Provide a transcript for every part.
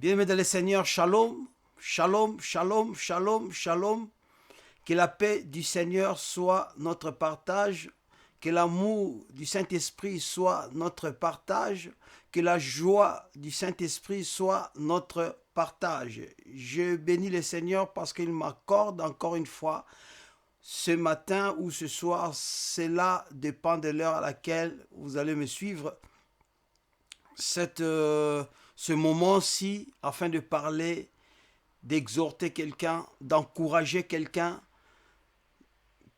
Bien-aimés dans le Seigneur, shalom, shalom, shalom, shalom, shalom. Que la paix du Seigneur soit notre partage, que l'amour du Saint-Esprit soit notre partage, que la joie du Saint-Esprit soit notre partage. Je bénis le Seigneur parce qu'il m'accorde encore une fois ce matin ou ce soir, cela dépend de l'heure à laquelle vous allez me suivre, ce moment-ci afin de parler, d'exhorter quelqu'un, d'encourager quelqu'un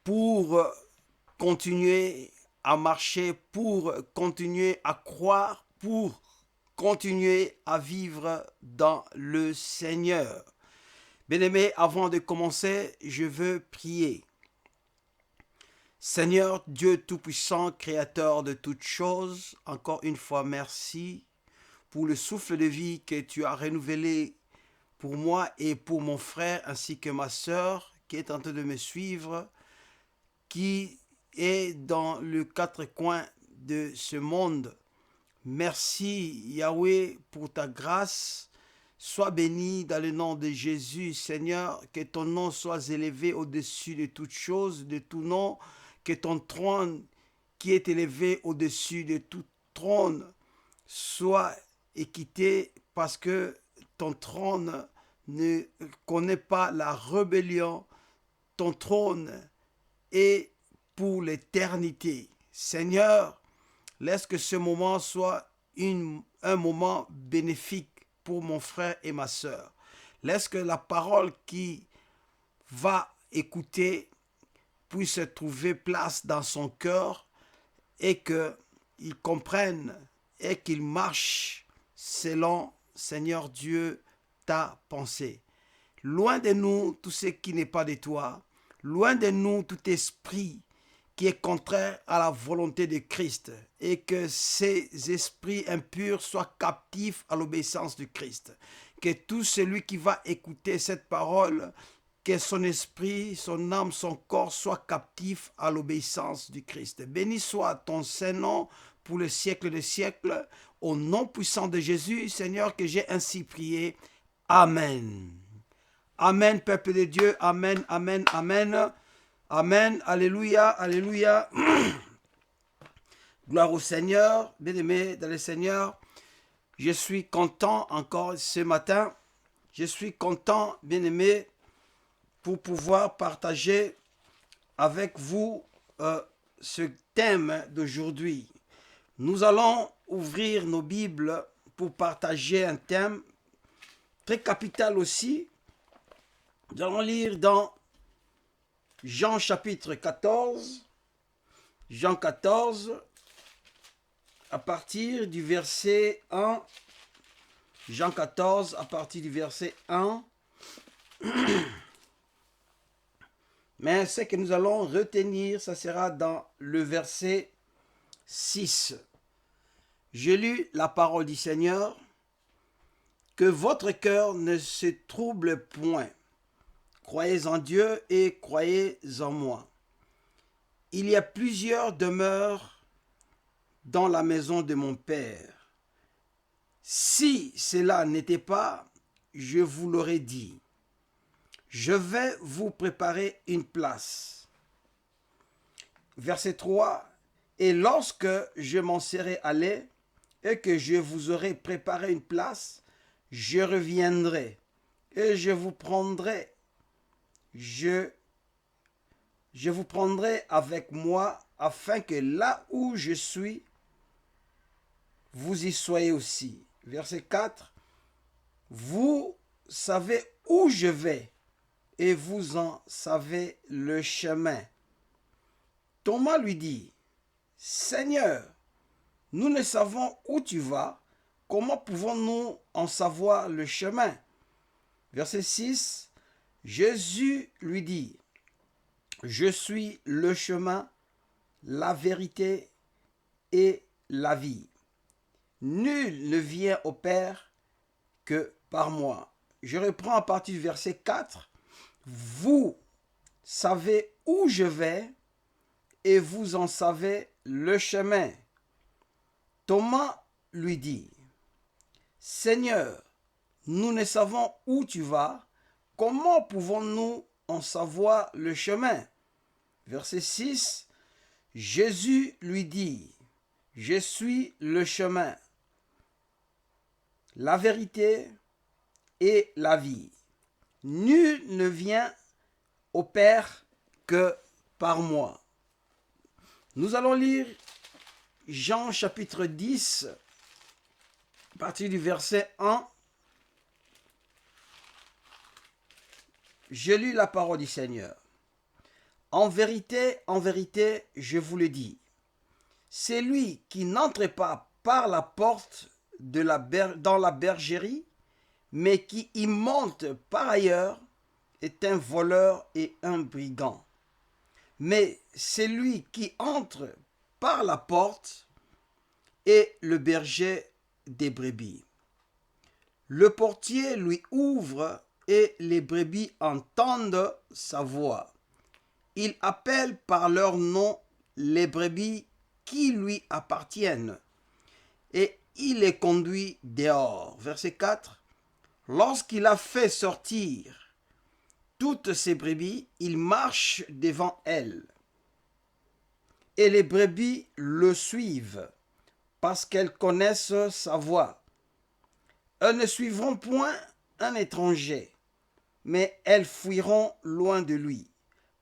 pour continuer à marcher, pour continuer à croire, pour continuer à vivre dans le Seigneur. Bien-aimés, avant de commencer, je veux prier. Seigneur Dieu Tout-Puissant, Créateur de toutes choses, encore une fois merci pour le souffle de vie que tu as renouvelé pour moi et pour mon frère ainsi que ma sœur qui est en train de me suivre, qui est dans les quatre coins de ce monde. Merci Yahweh pour ta grâce. Sois béni dans le nom de Jésus, Seigneur, que ton nom soit élevé au-dessus de toutes choses, de tout nom, que ton trône qui est élevé au-dessus de tout trône soit équité parce que ton trône ne connaît pas la rébellion. Ton trône est pour l'éternité. Seigneur, laisse que ce moment soit un moment bénéfique pour mon frère et ma sœur. Laisse que la parole qui va écouter puisse trouver place dans son cœur et qu'il comprenne et qu'il marche selon, Seigneur Dieu, ta pensée. Loin de nous tout ce qui n'est pas de toi, loin de nous tout esprit qui est contraire à la volonté de Christ, et que ces esprits impurs soient captifs à l'obéissance du Christ. Que tout celui qui va écouter cette parole, que son esprit, son âme, son corps soient captifs à l'obéissance du Christ. Béni soit ton Saint-Nom pour le siècle des siècles. Au nom puissant de Jésus, Seigneur, que j'ai ainsi prié. Amen. Amen, peuple de Dieu. Amen, amen, amen. Amen. Alléluia, alléluia. Gloire au Seigneur. Bien-aimés dans le Seigneur, je suis content encore ce matin. Je suis content, bien-aimés, pour pouvoir partager avec vous ce thème d'aujourd'hui. Nous allons ouvrir nos Bibles pour partager un thème très capital aussi. Nous allons lire dans Jean chapitre 14, Jean 14, à partir du verset 1, Jean 14, à partir du verset 1. Mais ce que nous allons retenir, ça sera dans le verset 6. Je lis la parole du Seigneur. Que votre cœur ne se trouble point. Croyez en Dieu et croyez en moi. Il y a plusieurs demeures dans la maison de mon Père. Si cela n'était pas, je vous l'aurais dit. Je vais vous préparer une place. Verset 3. Et lorsque je m'en serai allé et que je vous aurai préparé une place, je reviendrai et je vous prendrai. Je vous prendrai avec moi afin que là où je suis, vous y soyez aussi. Verset 4. Vous savez où je vais et vous en savez le chemin. Thomas lui dit, Seigneur, nous ne savons où tu vas, comment pouvons-nous en savoir le chemin? Verset 6, Jésus lui dit, je suis le chemin, la vérité et la vie. Nul ne vient au Père que par moi. Je reprends à partir du verset 4. Vous savez où je vais et vous en savez le chemin. Thomas lui dit, Seigneur, nous ne savons où tu vas. Comment pouvons-nous en savoir le chemin? Verset 6, Jésus lui dit, je suis le chemin, la vérité et la vie. Nul ne vient au Père que par moi. Nous allons lire Jean chapitre 10, à partir du verset 1. Je lis la parole du Seigneur. En vérité, je vous le dis, c'est lui qui n'entre pas par la porte dans la bergerie, mais qui y monte par ailleurs, est un voleur et un brigand. Mais c'est lui qui entre par la porte est le berger des brebis. Le portier lui ouvre et les brebis entendent sa voix. Il appelle par leur nom les brebis qui lui appartiennent et il les conduit dehors. Verset 4. Lorsqu'il a fait sortir toutes ses brebis, il marche devant elles. Et les brebis le suivent parce qu'elles connaissent sa voix. Elles ne suivront point un étranger, mais elles fuiront loin de lui,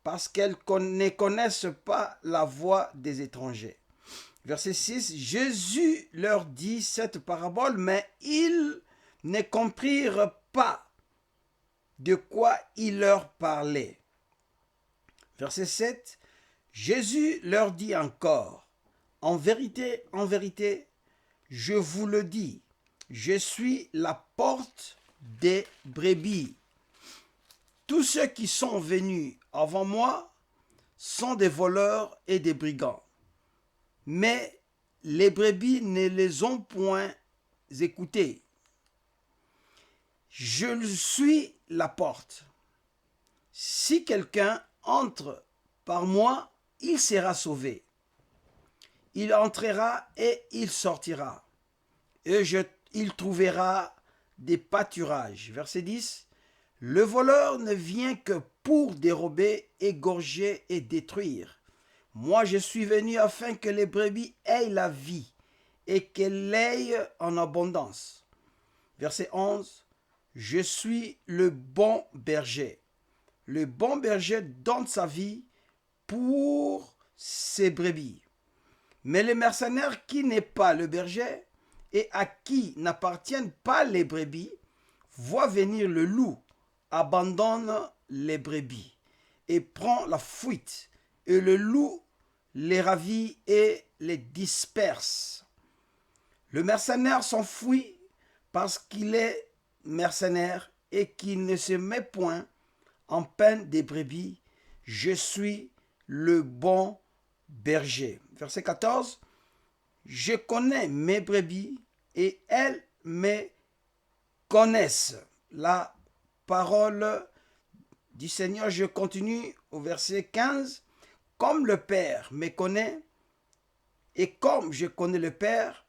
parce qu'elles ne connaissent pas la voix des étrangers. Verset 6, Jésus leur dit cette parabole, mais ils ne comprirent pas de quoi il leur parlait. Verset 7, Jésus leur dit encore, en vérité, je vous le dis, je suis la porte des brebis. Tous ceux qui sont venus avant moi sont des voleurs et des brigands. Mais les brebis ne les ont point écoutés. Je suis la porte. Si quelqu'un entre par moi, il sera sauvé. Il entrera et il sortira. Et il trouvera des pâturages. Verset 10. Le voleur ne vient que pour dérober, égorger et détruire. Moi, je suis venu afin que les brebis aient la vie et qu'elles l'aient en abondance. Verset 11. Je suis le bon berger. Le bon berger donne sa vie pour ses brebis. Mais le mercenaire qui n'est pas le berger et à qui n'appartiennent pas les brebis, voit venir le loup, abandonne les brebis et prend la fuite. Et le loup les ravit et les disperse. Le mercenaire s'enfuit parce qu'il est mercenaire et qu'il ne se met point en peine des brebis. Je suis le bon berger. Verset 14. Je connais mes brebis et elles me connaissent. La parole du Seigneur, je continue au verset 15. Comme le Père me connaît et comme je connais le Père,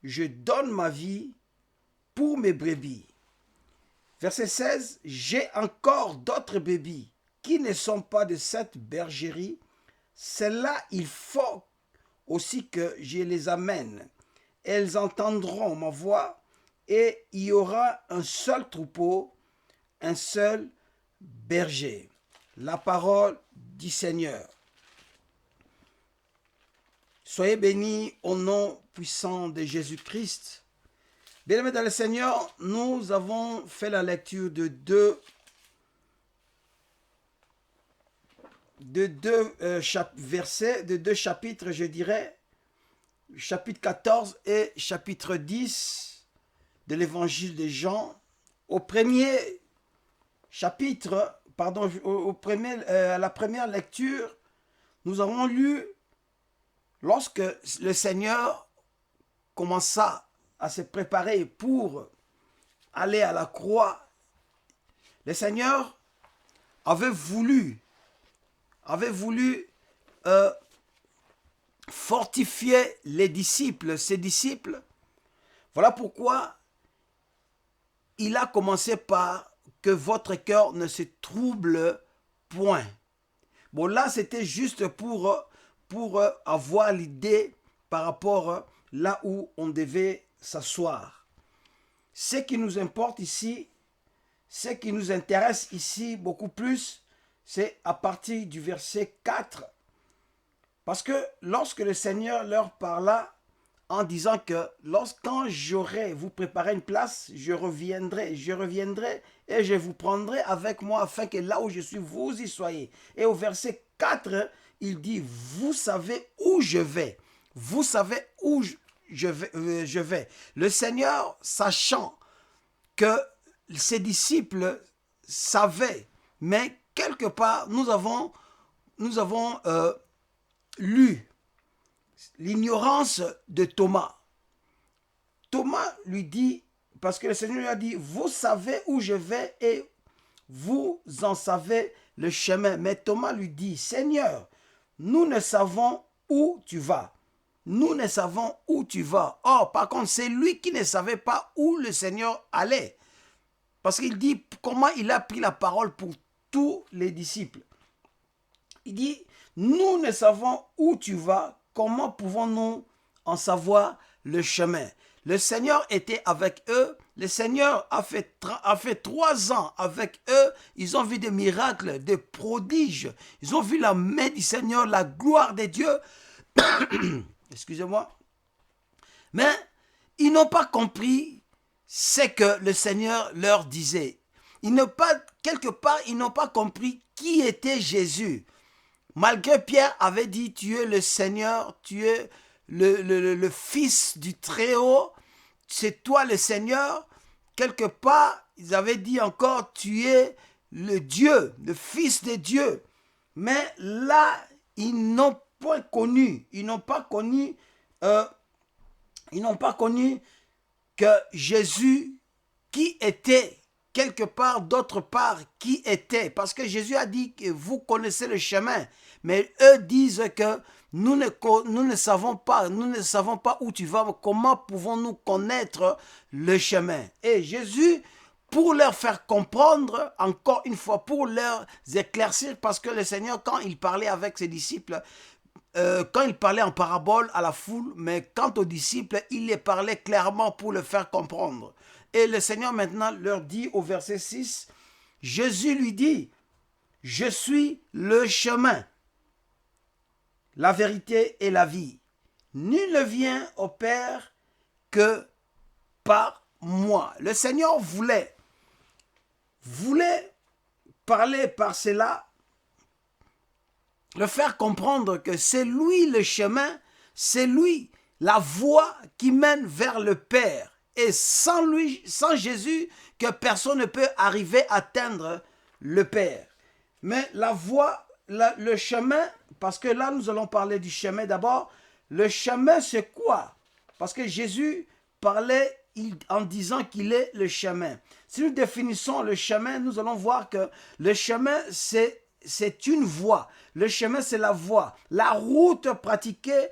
je donne ma vie pour mes brebis. Verset 16. J'ai encore d'autres brebis qui ne sont pas de cette bergerie. Celles-là, il faut aussi que je les amène. Elles entendront ma voix et il y aura un seul troupeau, un seul berger. La parole du Seigneur. Soyez bénis au nom puissant de Jésus-Christ. Bien-aimés dans le Seigneur, nous avons fait la lecture de deux versets, de deux chapitres, je dirais, chapitre 14 et chapitre 10 de l'évangile de Jean. Au premier chapitre, à la première lecture, nous avons lu lorsque le Seigneur commença à se préparer pour aller à la croix. Le Seigneur avait voulu fortifier ses disciples. Voilà pourquoi il a commencé par que votre cœur ne se trouble point. Bon, là, c'était juste pour avoir l'idée par rapport là où on devait s'asseoir. Ce qui nous importe ici, ce qui nous intéresse ici beaucoup plus, c'est à partir du verset 4. Parce que lorsque le Seigneur leur parla en disant que quand j'aurai vous préparé une place, je reviendrai et je vous prendrai avec moi afin que là où je suis, vous y soyez. Et au verset 4, il dit, vous savez où je vais. Vous savez où je vais. Le Seigneur, sachant que ses disciples savaient, mais quelque part, nous avons lu l'ignorance de Thomas. Thomas lui dit, parce que le Seigneur lui a dit, vous savez où je vais et vous en savez le chemin. Mais Thomas lui dit, Seigneur, nous ne savons où tu vas. Nous ne savons où tu vas. Or, par contre, c'est lui qui ne savait pas où le Seigneur allait. Parce qu'il dit comment il a pris la parole pour tous les disciples. Il dit, nous ne savons où tu vas, comment pouvons-nous en savoir le chemin? Le Seigneur était avec eux, le Seigneur a fait 3 ans avec eux, ils ont vu des miracles, des prodiges, ils ont vu la main du Seigneur, la gloire de Dieu. Excusez-moi. Mais ils n'ont pas compris ce que le Seigneur leur disait. Quelque part, ils n'ont pas compris qui était Jésus. Malgré Pierre avait dit, tu es le Seigneur, tu es le Fils du Très-Haut, c'est toi le Seigneur. Quelque part, ils avaient dit encore, tu es le Dieu, le Fils de Dieu. Mais là, ils n'ont pas connu que Jésus, qui était quelque part, d'autre part, qui était. Parce que Jésus a dit que vous connaissez le chemin. Mais eux disent que nous ne savons pas où tu vas. Comment pouvons-nous connaître le chemin? Et Jésus, pour leur faire comprendre, encore une fois, pour leur éclaircir, parce que le Seigneur, quand il parlait avec ses disciples, quand il parlait en parabole à la foule, mais quant aux disciples, il les parlait clairement pour le faire comprendre. Et le Seigneur maintenant leur dit au verset 6, Jésus lui dit, je suis le chemin, la vérité et la vie. Nul ne vient au Père que par moi. Le Seigneur voulait parler par cela, le faire comprendre que c'est lui le chemin, c'est lui la voie qui mène vers le Père. Et sans lui, sans Jésus, que personne ne peut arriver à atteindre le Père. Mais la voie, le chemin, parce que là nous allons parler du chemin d'abord. Le chemin c'est quoi? Parce que Jésus parlait en disant qu'il est le chemin. Si nous définissons le chemin, nous allons voir que le chemin c'est une voie. Le chemin c'est la voie, la route pratiquée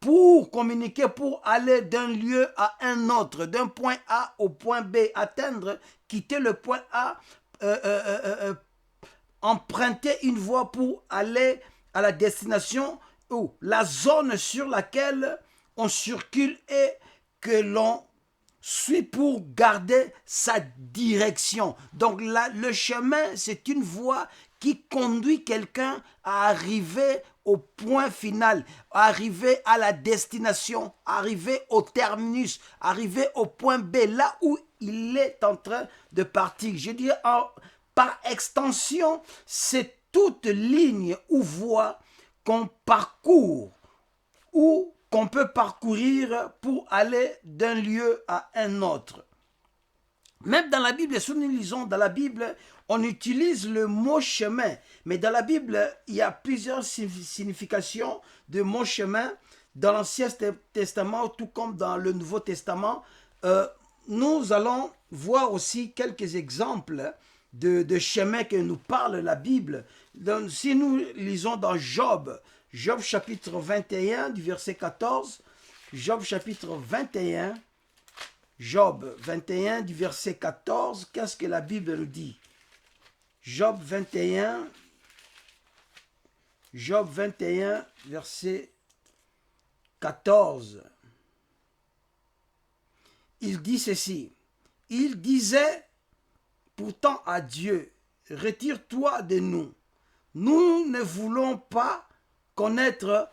pour communiquer, pour aller d'un lieu à un autre, d'un point A au point B, atteindre, quitter le point A, emprunter une voie pour aller à la destination ou la zone sur laquelle on circule et que l'on suit pour garder sa direction. Donc là, le chemin, c'est une voie qui conduit quelqu'un à arriver au point final, arriver à la destination, arriver au terminus, arriver au point B, là où il est en train de partir. Je dis par extension, c'est toute ligne ou voie qu'on parcourt ou qu'on peut parcourir pour aller d'un lieu à un autre. Même dans la Bible, si nous lisons dans la Bible, on utilise le mot chemin. Mais dans la Bible, il y a plusieurs significations de mot chemin. Dans l'Ancien Testament, tout comme dans le Nouveau Testament, nous allons voir aussi quelques exemples de chemins que nous parle la Bible. Donc, si nous lisons dans Job chapitre 21, du verset 14, Job chapitre 21, Job 21 du verset 14, qu'est-ce que la Bible nous dit? Job 21, verset 14. Il dit ceci. Il disait pourtant à Dieu, retire-toi de nous. Nous ne voulons pas connaître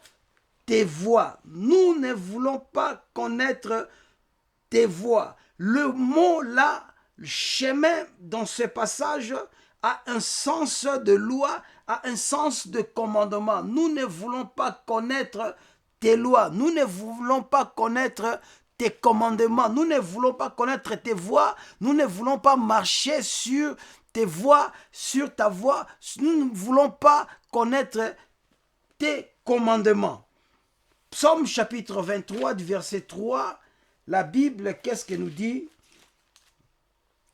tes voies. Nous ne voulons pas connaître tes voies. Le mot là, chemin, dans ce passage, a un sens de loi, a un sens de commandement. Nous ne voulons pas connaître tes lois. Nous ne voulons pas connaître tes commandements. Nous ne voulons pas connaître tes voies. Nous ne voulons pas marcher sur tes voies, sur ta voie. Nous ne voulons pas connaître tes commandements. Psaume chapitre 23 du verset 3, la Bible, qu'est-ce qu'elle nous dit?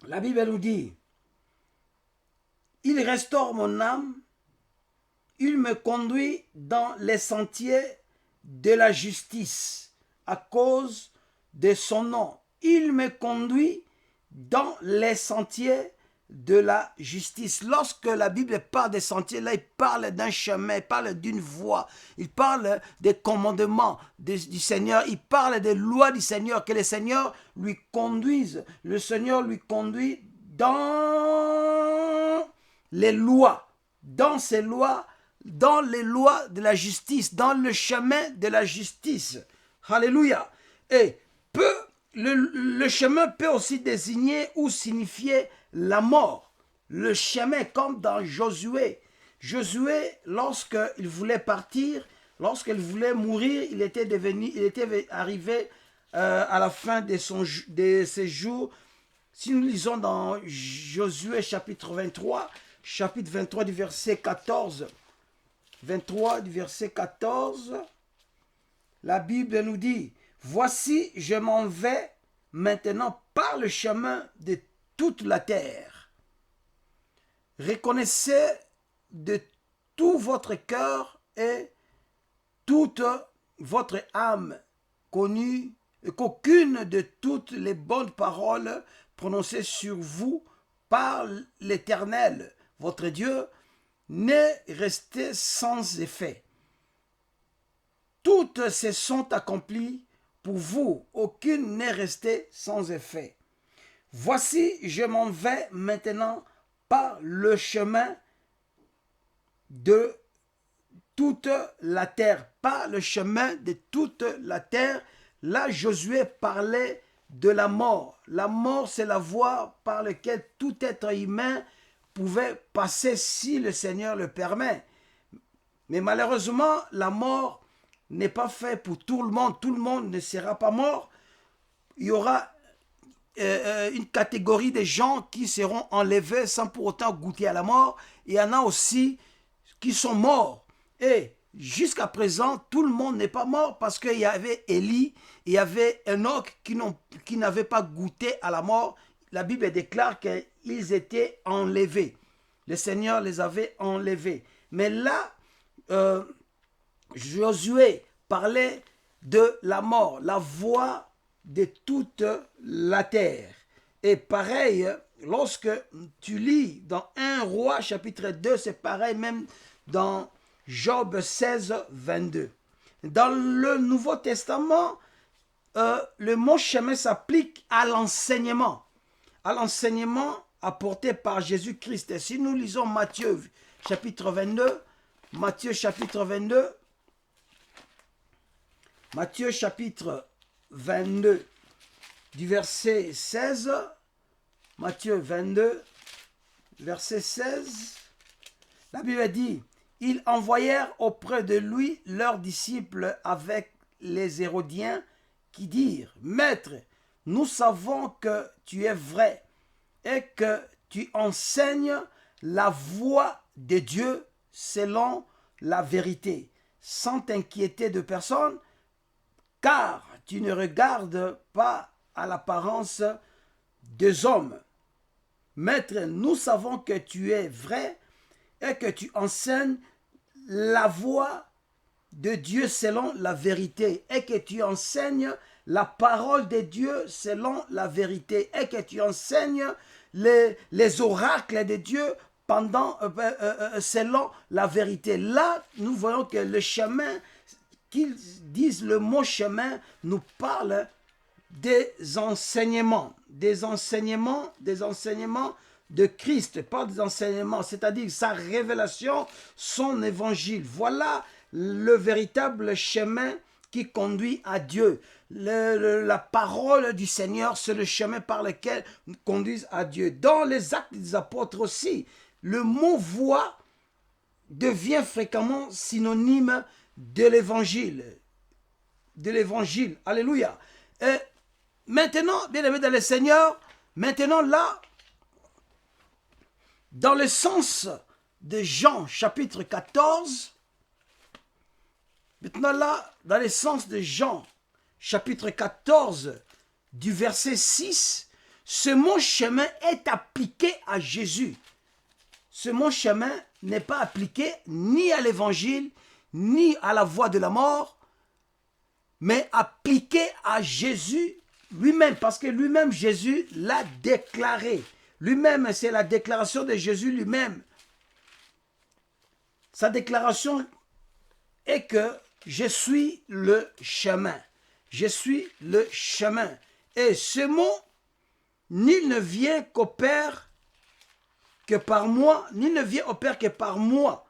La Bible nous dit, il restaure mon âme, il me conduit dans les sentiers de la justice à cause de son nom. Il me conduit dans les sentiers de la justice. Lorsque la Bible parle des sentiers, là, il parle d'un chemin, il parle d'une voie, il parle des commandements du Seigneur, il parle des lois du Seigneur, que le Seigneur lui conduise. Le Seigneur lui conduit dans les lois, dans ces lois, dans les lois de la justice, dans le chemin de la justice. Alléluia. Et le chemin peut aussi désigner ou signifier la mort. Le chemin, comme dans Josué. Josué, lorsqu'il voulait partir, lorsqu'il voulait mourir, il était arrivé à la fin de ses jours. Si nous lisons dans Josué chapitre 23 du verset 14, 23 du verset 14, la Bible nous dit, voici, je m'en vais maintenant par le chemin de toute la terre. Reconnaissez de tout votre cœur et toute votre âme connue qu'aucune de toutes les bonnes paroles prononcées sur vous par l'Éternel, votre Dieu, n'est restée sans effet. Toutes se sont accomplies pour vous, aucune n'est restée sans effet. Voici, je m'en vais maintenant par le chemin de toute la terre, par le chemin de toute la terre. Là, Josué parlait de la mort. La mort, c'est la voie par laquelle tout être humain pouvait passer si le Seigneur le permet. Mais malheureusement, la mort n'est pas faite pour tout le monde. Tout le monde ne sera pas mort. Il y aura une catégorie de gens qui seront enlevés sans pour autant goûter à la mort. Il y en a aussi qui sont morts. Et jusqu'à présent, tout le monde n'est pas mort parce qu'il y avait Élie, il y avait Enoch qui n'avaient pas goûté à la mort. La Bible déclare qu'ils étaient enlevés. Le Seigneur les avait enlevés. Mais là, Josué parlait de la mort, la voie de toute la terre. Et pareil, lorsque tu lis dans 1 Roi chapitre 2, c'est pareil même dans Job 16, 22. Dans le Nouveau Testament, le mot chemin s'applique à l'enseignement apporté par Jésus-Christ. Et si nous lisons Matthieu chapitre 22, Matthieu chapitre 22, du verset 16, Matthieu 22, verset 16, la Bible dit, ils envoyèrent auprès de lui leurs disciples avec les Hérodiens qui dirent, Maître, nous savons que tu es vrai et que tu enseignes la voie de Dieu selon la vérité, sans t'inquiéter de personne, car tu ne regardes pas à l'apparence des hommes. Maître, nous savons que tu es vrai et que tu enseignes la voie de Dieu selon la vérité et que tu enseignes la parole de Dieu selon la vérité et que tu enseignes les oracles de Dieu selon la vérité. Là, nous voyons que le chemin, qu'ils disent le mot chemin, nous parle des enseignements de Christ, pas des enseignements, c'est-à-dire sa révélation, son évangile. Voilà le véritable chemin qui conduit à Dieu. La parole du Seigneur, c'est le chemin par lequel nous conduisent à Dieu. Dans les actes des apôtres aussi, le mot voie devient fréquemment synonyme de l'évangile. De l'évangile. Alléluia. Et maintenant, bien aimé dans le Seigneur, maintenant là, dans le sens de Jean chapitre 14, maintenant là, dans le sens de Jean chapitre 14 du verset 6, ce mot chemin est appliqué à Jésus. Ce mot chemin n'est pas appliqué ni à l'évangile, ni à la voie de la mort, mais appliqué à Jésus lui-même, parce que lui-même, Jésus l'a déclaré. Lui-même, c'est la déclaration de Jésus lui-même. Sa déclaration est que je suis le chemin. Je suis le chemin. Et ce mot, nul ne vient qu'au Père que par moi, nul ne vient au Père que par moi,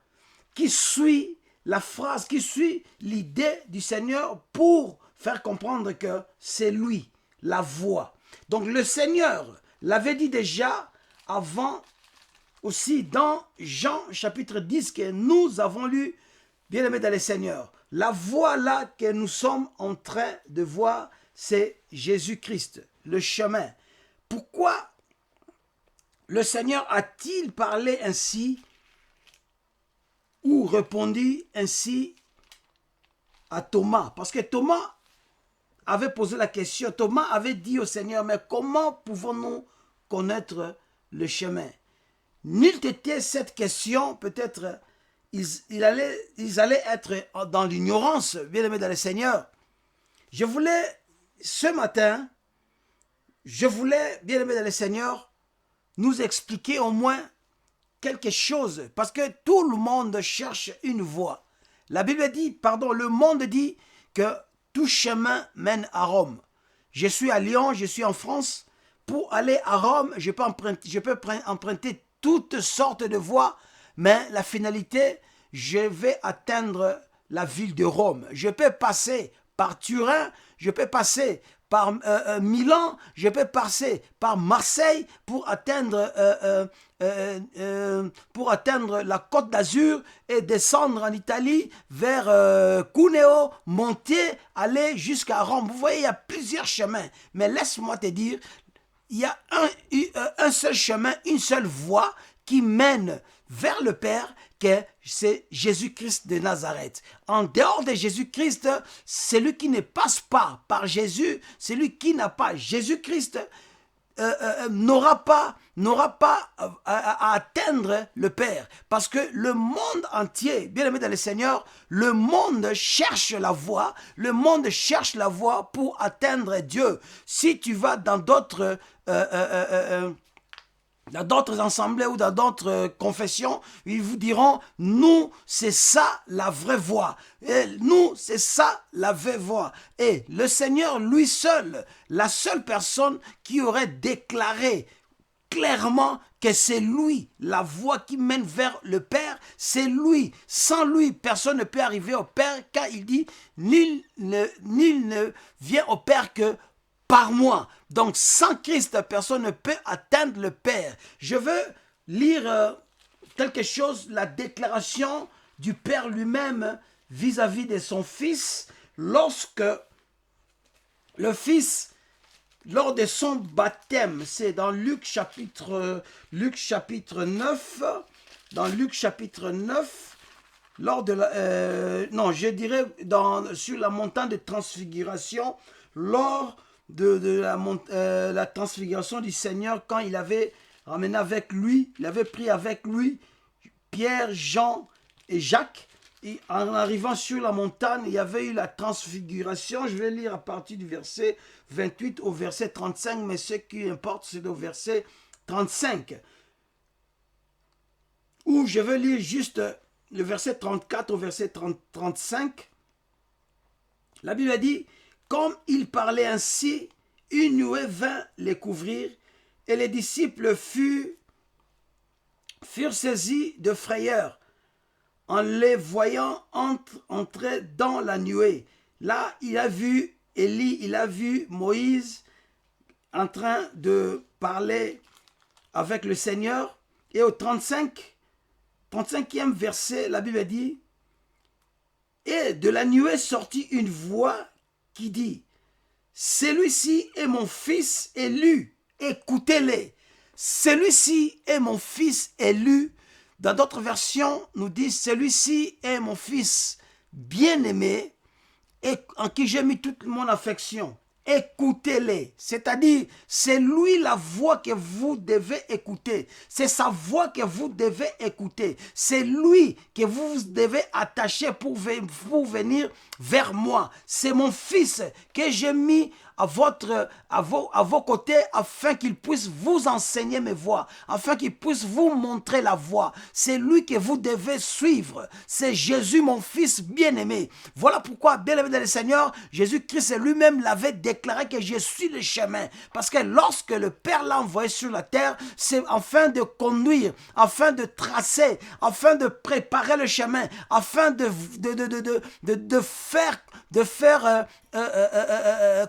qui suit la phrase, qui suit l'idée du Seigneur pour faire comprendre que c'est lui, la voie. Donc le Seigneur l'avait dit déjà avant, aussi dans Jean chapitre 10 que nous avons lu, bien aimé dans le Seigneur. La voie là que nous sommes en train de voir, c'est Jésus-Christ, le chemin. Pourquoi le Seigneur a-t-il parlé ainsi ou répondu ainsi à Thomas? Parce que Thomas avait posé la question, Thomas avait dit au Seigneur, mais comment pouvons-nous connaître le chemin? N'eût été cette question, peut-être ils allaient être dans l'ignorance, bien aimé dans le Seigneur. Je voulais, ce matin, bien aimé dans le Seigneur, nous expliquer au moins quelque chose, parce que tout le monde cherche une voie. La Bible dit, le monde dit que tout chemin mène à Rome. Je suis à Lyon, je suis en France. Pour aller à Rome, je peux emprunter toutes sortes de voies, mais la finalité, je vais atteindre la ville de Rome. Je peux passer par Turin, je peux passer par Milan, je peux passer par Marseille pour atteindre la Côte d'Azur et descendre en Italie vers Cuneo, monter, aller jusqu'à Rome. Vous voyez, il y a plusieurs chemins. Mais laisse-moi te dire, il y a un seul chemin, une seule voie qui mène vers le Père, que c'est Jésus-Christ de Nazareth. En dehors de Jésus-Christ, celui qui ne passe pas par Jésus, celui qui n'a pas Jésus-Christ, n'aura pas à atteindre le Père. Parce que le monde entier, bien aimé dans le Seigneur, le monde cherche la voie, pour atteindre Dieu. Si tu vas dans d'autres assemblées ou dans d'autres confessions, ils vous diront, nous, c'est ça la vraie voie. Et nous, c'est ça la vraie voie. Et le Seigneur, lui seul, la seule personne qui aurait déclaré clairement que c'est lui, la voie qui mène vers le Père, c'est lui. Sans lui, personne ne peut arriver au Père, car il dit, nul ne vient au Père que par moi. Donc, sans Christ, personne ne peut atteindre le Père. Je veux lire quelque chose, la déclaration du Père lui-même vis-à-vis de son Fils, lorsque le Fils, lors de son baptême, c'est dans Luc chapitre 9, dans Luc chapitre 9, lors de sur la montagne de transfiguration, lors de la transfiguration du Seigneur, quand il avait ramené avec lui, il avait pris avec lui Pierre, Jean et Jacques, en arrivant sur la montagne, il y avait eu la transfiguration. Je vais lire à partir du verset 28 au verset 35, mais ce qui importe, c'est au verset 35. Où je vais lire juste le verset 34 au verset 35. La Bible a dit, comme il parlait ainsi, une nuée vint les couvrir, et les disciples furent saisis de frayeur en les voyant entrer dans la nuée. Là, il a vu Élie, il a vu Moïse en train de parler avec le Seigneur. Et au 35e verset, la Bible dit, et de la nuée sortit une voix qui dit, celui-ci est mon fils élu, écoutez-les. Celui-ci est mon fils élu. Dans d'autres versions, nous dit, celui-ci est mon fils bien-aimé et en qui j'ai mis toute mon affection. Écoutez-les. C'est-à-dire, c'est lui la voix que vous devez écouter. C'est sa voix que vous devez écouter. C'est lui que vous devez attacher pour venir vers moi. C'est mon fils que j'ai mis à vos côtés afin qu'il puisse vous enseigner mes voies, afin qu'il puisse vous montrer la voie. C'est lui que vous devez suivre. C'est Jésus, mon fils bien-aimé. Voilà pourquoi, bien-aimé dans le Seigneur, Jésus-Christ lui-même l'avait déclaré que je suis le chemin. Parce que lorsque le Père l'a envoyé sur la terre, c'est afin de conduire, afin de tracer, afin de préparer le chemin, afin de faire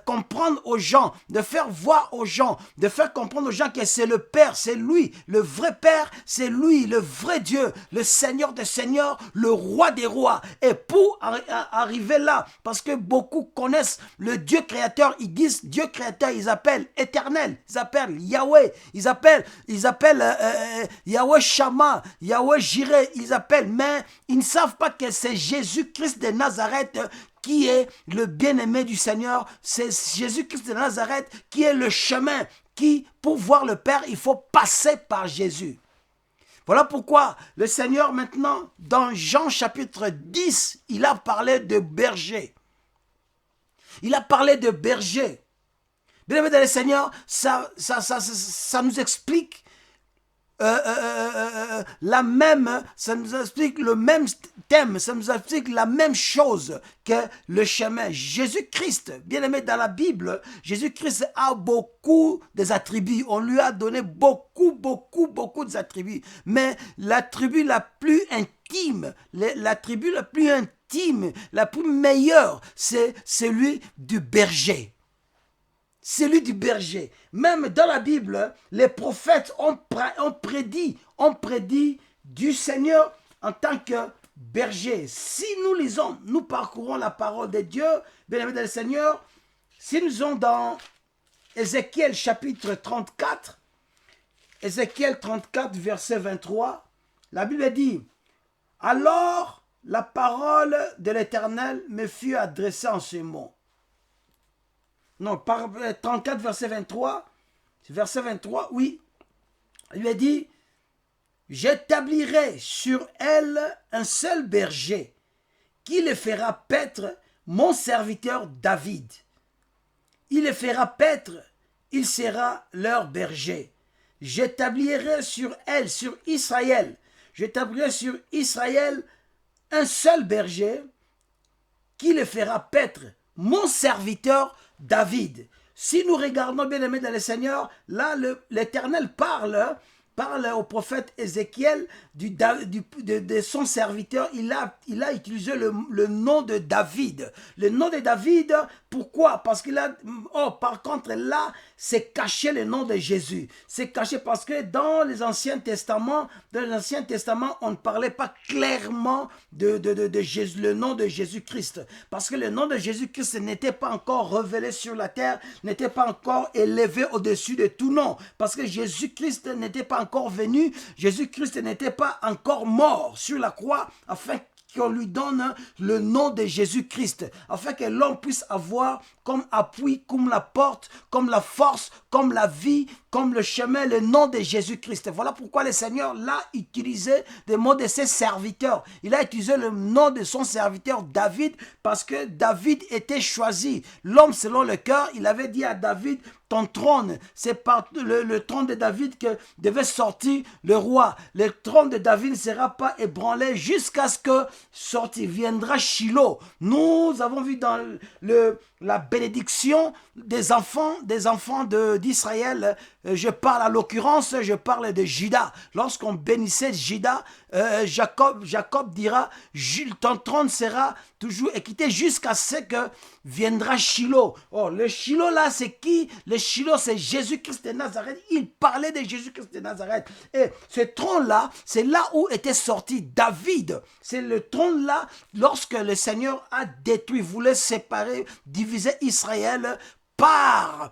comprendre aux gens, de faire voir aux gens, de faire comprendre aux gens que c'est le Père, c'est lui, le vrai Père, c'est lui, le vrai Dieu, le Seigneur des Seigneurs, le Roi des Rois. Et pour arriver là, parce que beaucoup connaissent le Dieu créateur, ils disent Dieu créateur, ils appellent éternel, ils appellent Yahweh, ils appellent Yahweh Shammah, Yahweh Jireh, ils appellent, mais ils ne savent pas que c'est Jésus-Christ de Nazareth qui est le bien-aimé du Seigneur. C'est Jésus-Christ de Nazareth qui est le chemin, qui, pour voir le Père, il faut passer par Jésus. Voilà pourquoi le Seigneur maintenant, dans Jean chapitre 10, il a parlé de berger. Il a parlé de berger. Bien-aimé dans le Seigneur, ça nous explique ça nous explique le même thème, ça nous explique la même chose que le chemin. Jésus-Christ, bien aimé dans la Bible, Jésus-Christ a beaucoup des attributs. On lui a donné beaucoup des attributs. Mais l'attribut la plus intime, l'attribut la plus intime, la plus meilleure, c'est celui du berger. Celui du berger. Même dans la Bible, les prophètes ont prédit du Seigneur en tant que berger. Si nous lisons, nous parcourons la parole de Dieu, bien-aimés dans le Seigneur, si nous lisons dans Ézéchiel chapitre 34, Ézéchiel 34, verset 23, la Bible dit, « Alors la parole de l'Éternel me fut adressée en ce mot. » Non, par 34, verset 23, oui, il lui a dit, j'établirai sur elle un seul berger, qui le fera paître mon serviteur David. Il le fera paître, il sera leur berger. J'établirai sur elle, sur Israël, j'établirai sur Israël un seul berger, qui le fera paître mon serviteur David. Si nous regardons bien aimés dans le Seigneur, là l'Éternel parle au prophète Ézéchiel de son serviteur. Il a utilisé le nom de David. Le nom de David, pourquoi? Parce qu'il a... Oh, par contre, là, c'est caché le nom de Jésus. C'est caché parce que dans l'Ancien Testament, on ne parlait pas clairement de Jésus, le nom de Jésus-Christ. Parce que le nom de Jésus-Christ n'était pas encore révélé sur la terre, n'était pas encore élevé au-dessus de tout nom. Parce que Jésus-Christ n'était pas encore venu, Jésus-Christ n'était pas encore mort sur la croix afin qu'on lui donne le nom de Jésus-Christ, afin que l'homme puisse avoir comme appui, comme la porte, comme la force, comme la vie, comme le chemin, le nom de Jésus-Christ. Voilà pourquoi le Seigneur l'a utilisé des mots de ses serviteurs. Il a utilisé le nom de son serviteur David parce que David était choisi. L'homme selon le cœur, il avait dit à David, ton trône, c'est par le trône de David que devait sortir le roi. Le trône de David ne sera pas ébranlé jusqu'à ce que viendra Shiloh. Nous avons vu dans la bénédiction des enfants d'Israël. Je parle à l'occurrence, je parle de Juda. Lorsqu'on bénissait Juda, Jacob dira, ton trône sera toujours équité jusqu'à ce que viendra Shiloh. Oh, le Shiloh là, c'est qui? Le Shiloh, c'est Jésus-Christ de Nazareth. Il parlait de Jésus-Christ de Nazareth. Et ce trône-là, c'est là où était sorti David. C'est le trône là, lorsque le Seigneur a détruit, voulait séparer, diviser Israël à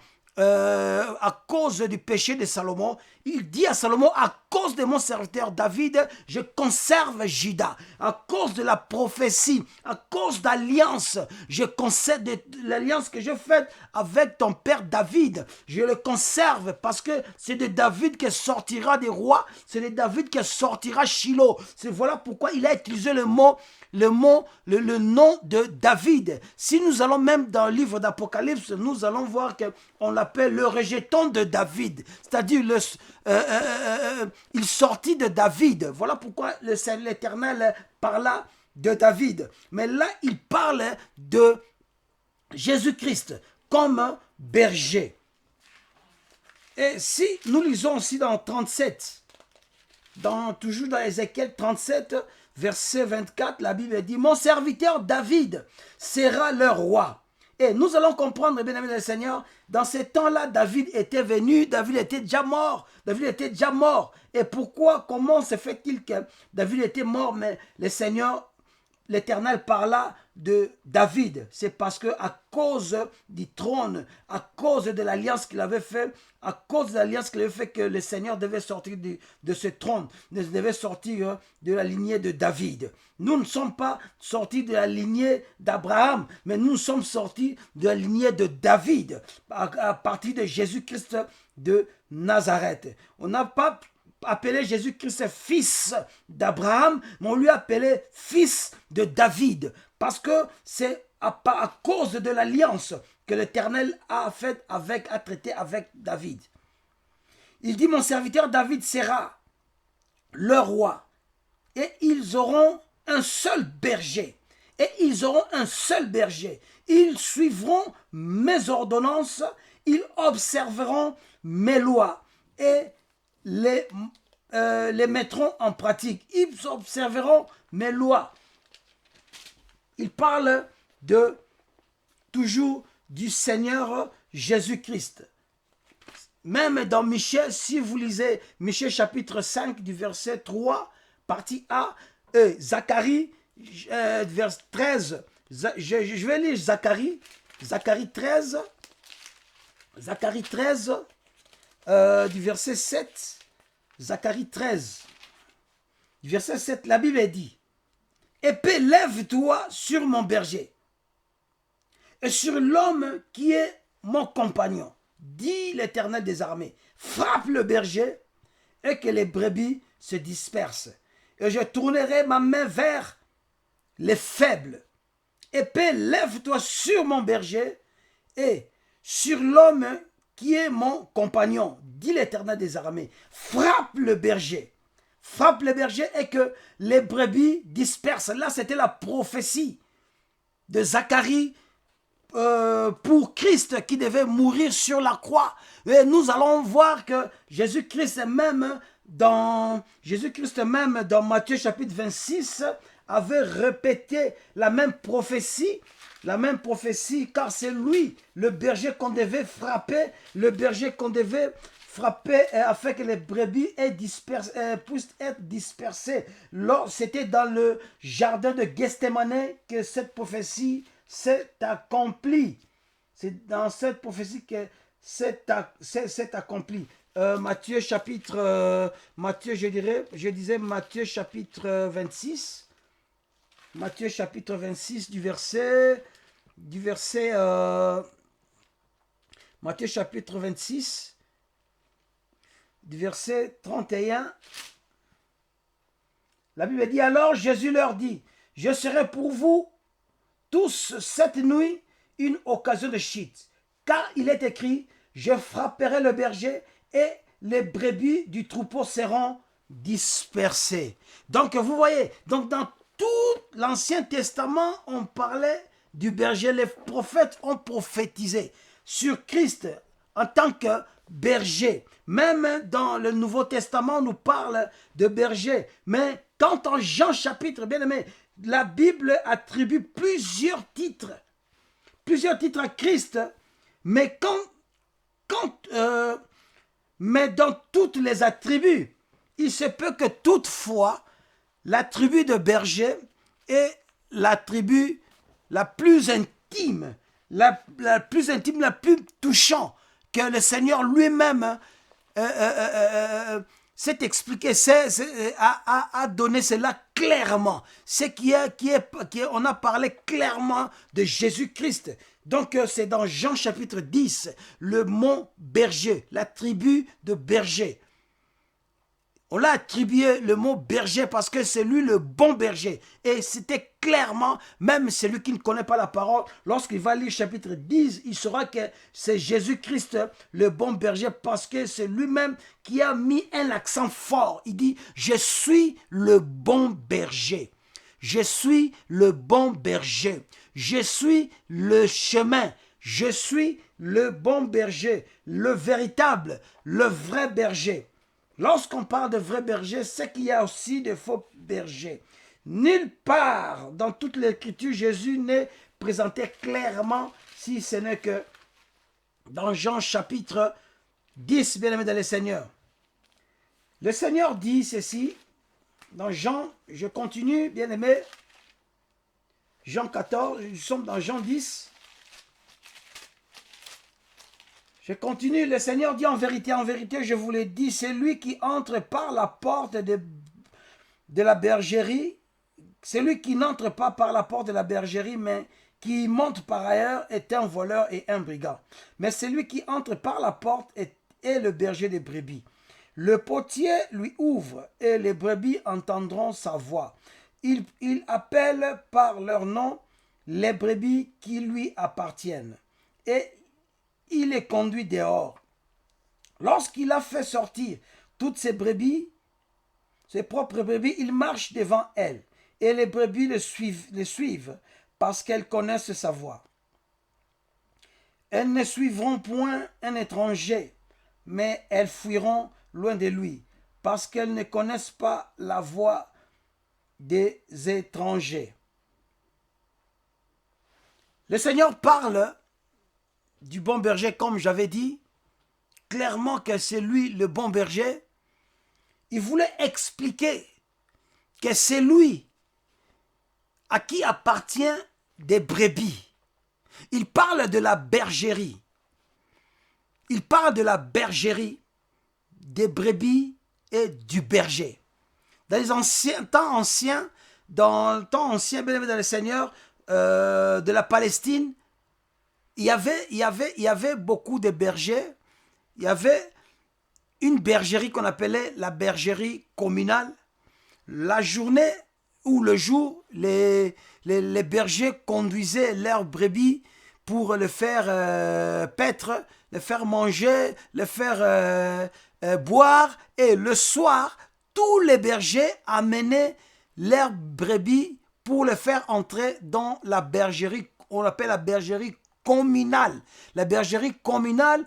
cause du péché de Salomon. Il dit à Salomon, à cause de mon serviteur David, je conserve Juda. À cause de la prophétie, à cause d'alliance, je conserve l'alliance que j'ai faite avec ton père David. Je le conserve parce que c'est de David que sortira des rois, c'est de David que sortira Shiloh. Voilà pourquoi il a utilisé le nom de David. Si nous allons même dans le livre d'Apocalypse, nous allons voir qu'on l'appelle le rejeton de David. C'est-à-dire, il sortit de David. Voilà pourquoi l'Éternel parla de David. Mais là, il parle de Jésus-Christ comme berger. Et si nous lisons aussi dans 37, toujours dans Ézéchiel 37, verset 24, la Bible dit, mon serviteur David sera le roi. Et nous allons comprendre, bien aimé le Seigneur, dans ces temps-là, David était venu, David était déjà mort. Et pourquoi, comment se fait-il que David était mort, mais le Seigneur, l'Éternel parla de David? C'est parce que à cause du trône, à cause de l'alliance qu'il avait fait, que le Seigneur devait sortir de ce trône, devait sortir de la lignée de David. Nous ne sommes pas sortis de la lignée d'Abraham, mais nous sommes sortis de la lignée de David, à partir de Jésus-Christ de Nazareth. On n'a pas appelé Jésus-Christ fils d'Abraham, mais on lui a appelé fils de David, parce que c'est à cause de l'alliance que l'Éternel a traité avec David. Il dit, mon serviteur David sera le roi, et ils auront un seul berger. Ils suivront mes ordonnances, ils observeront mes lois et les mettront en pratique. Ils observeront mes lois. Il parle toujours du Seigneur Jésus-Christ. Même dans Michée, si vous lisez Michée chapitre 5 du verset 3, partie A, et Zacharie, verset 13, je vais lire Zacharie 13, du verset 7, Zacharie 13, du verset 7, la Bible dit, épée, lève-toi sur mon berger et sur l'homme qui est mon compagnon, dit l'Éternel des armées. Frappe le berger et que les brebis se dispersent. Et je tournerai ma main vers les faibles. Épée, lève-toi sur mon berger et sur l'homme qui est mon compagnon, dit l'Éternel des armées. Frappe le berger et que les brebis dispersent. Là, c'était la prophétie de Zacharie pour Christ qui devait mourir sur la croix. Et nous allons voir que Jésus-Christ même dans Matthieu chapitre 26 avait répété la même prophétie, car c'est lui, le berger qu'on devait frapper, afin que les brebis puissent être dispersées. C'était dans le jardin de Gethsémane que cette prophétie s'est accomplie. C'est dans cette prophétie que c'est accompli. Matthieu chapitre 26. Matthieu chapitre 26 Matthieu chapitre 26 du verset 31. La Bible dit, alors Jésus leur dit, je serai pour vous tous cette nuit une occasion de chute, car il est écrit, je frapperai le berger et les brebis du troupeau seront dispersées. Donc vous voyez, donc dans tout l'Ancien Testament, on parlait du berger. Les prophètes ont prophétisé sur Christ en tant que berger. Même dans le Nouveau Testament, on nous parle de berger. Mais quand en Jean chapitre, bien aimé, la Bible attribue plusieurs titres à Christ, mais mais dans toutes les attributs, il se peut que toutefois l'attribut de berger est l'attribut la plus intime, la plus intime, la plus touchante que le Seigneur lui-même s'est expliqué, a donné cela clairement. C'est on a parlé clairement de Jésus-Christ. Donc c'est dans Jean chapitre 10, le mot berger, la tribu de berger. On l'a attribué le mot berger parce que c'est lui le bon berger. Et c'était clairement, même celui qui ne connaît pas la parole, lorsqu'il va lire chapitre 10, il saura que c'est Jésus-Christ le bon berger parce que c'est lui-même qui a mis un accent fort. Il dit, je suis le bon berger. Je suis le bon berger. Je suis le chemin. Je suis le bon berger, le véritable, le vrai berger. Lorsqu'on parle de vrai berger, c'est qu'il y a aussi de faux bergers. Nulle part dans toute l'écriture, Jésus n'est présenté clairement, si ce n'est que dans Jean chapitre 10, bien aimé dans le Seigneur. Le Seigneur dit ceci, dans Jean, je continue, bien aimé, Jean 14, nous sommes dans Jean 10. Je continue, le Seigneur dit en vérité, je vous l'ai dit, c'est lui qui entre par la porte de la bergerie, celui qui n'entre pas par la porte de la bergerie, mais qui monte par ailleurs est un voleur et un brigand. Mais celui qui entre par la porte est le berger des brebis. Le potier lui ouvre et les brebis entendront sa voix. Il appelle par leur nom les brebis qui lui appartiennent. Et il les conduit dehors. Lorsqu'il a fait sortir toutes ses brebis, ses propres brebis, il marche devant elles. Et les brebis le suivent parce qu'elles connaissent sa voix. Elles ne suivront point un étranger, mais elles fuiront loin de lui, parce qu'elles ne connaissent pas la voix des étrangers. Le Seigneur parle du bon berger, comme j'avais dit, clairement que c'est lui le bon berger. Il voulait expliquer que c'est lui à qui appartient des brebis. Il parle de la bergerie. Il parle de la bergerie, des brebis et du berger. Dans les temps anciens, bien aimé dans le Seigneur, de la Palestine, il y avait beaucoup de bergers. Il y avait une bergerie qu'on appelait la bergerie communale. La journée ou le jour, les bergers conduisaient leurs brebis pour le faire paître, le faire manger, le faire boire. Et le soir, tous les bergers amenaient leurs brebis pour le faire entrer dans la bergerie, on appelle la bergerie communale. La bergerie communale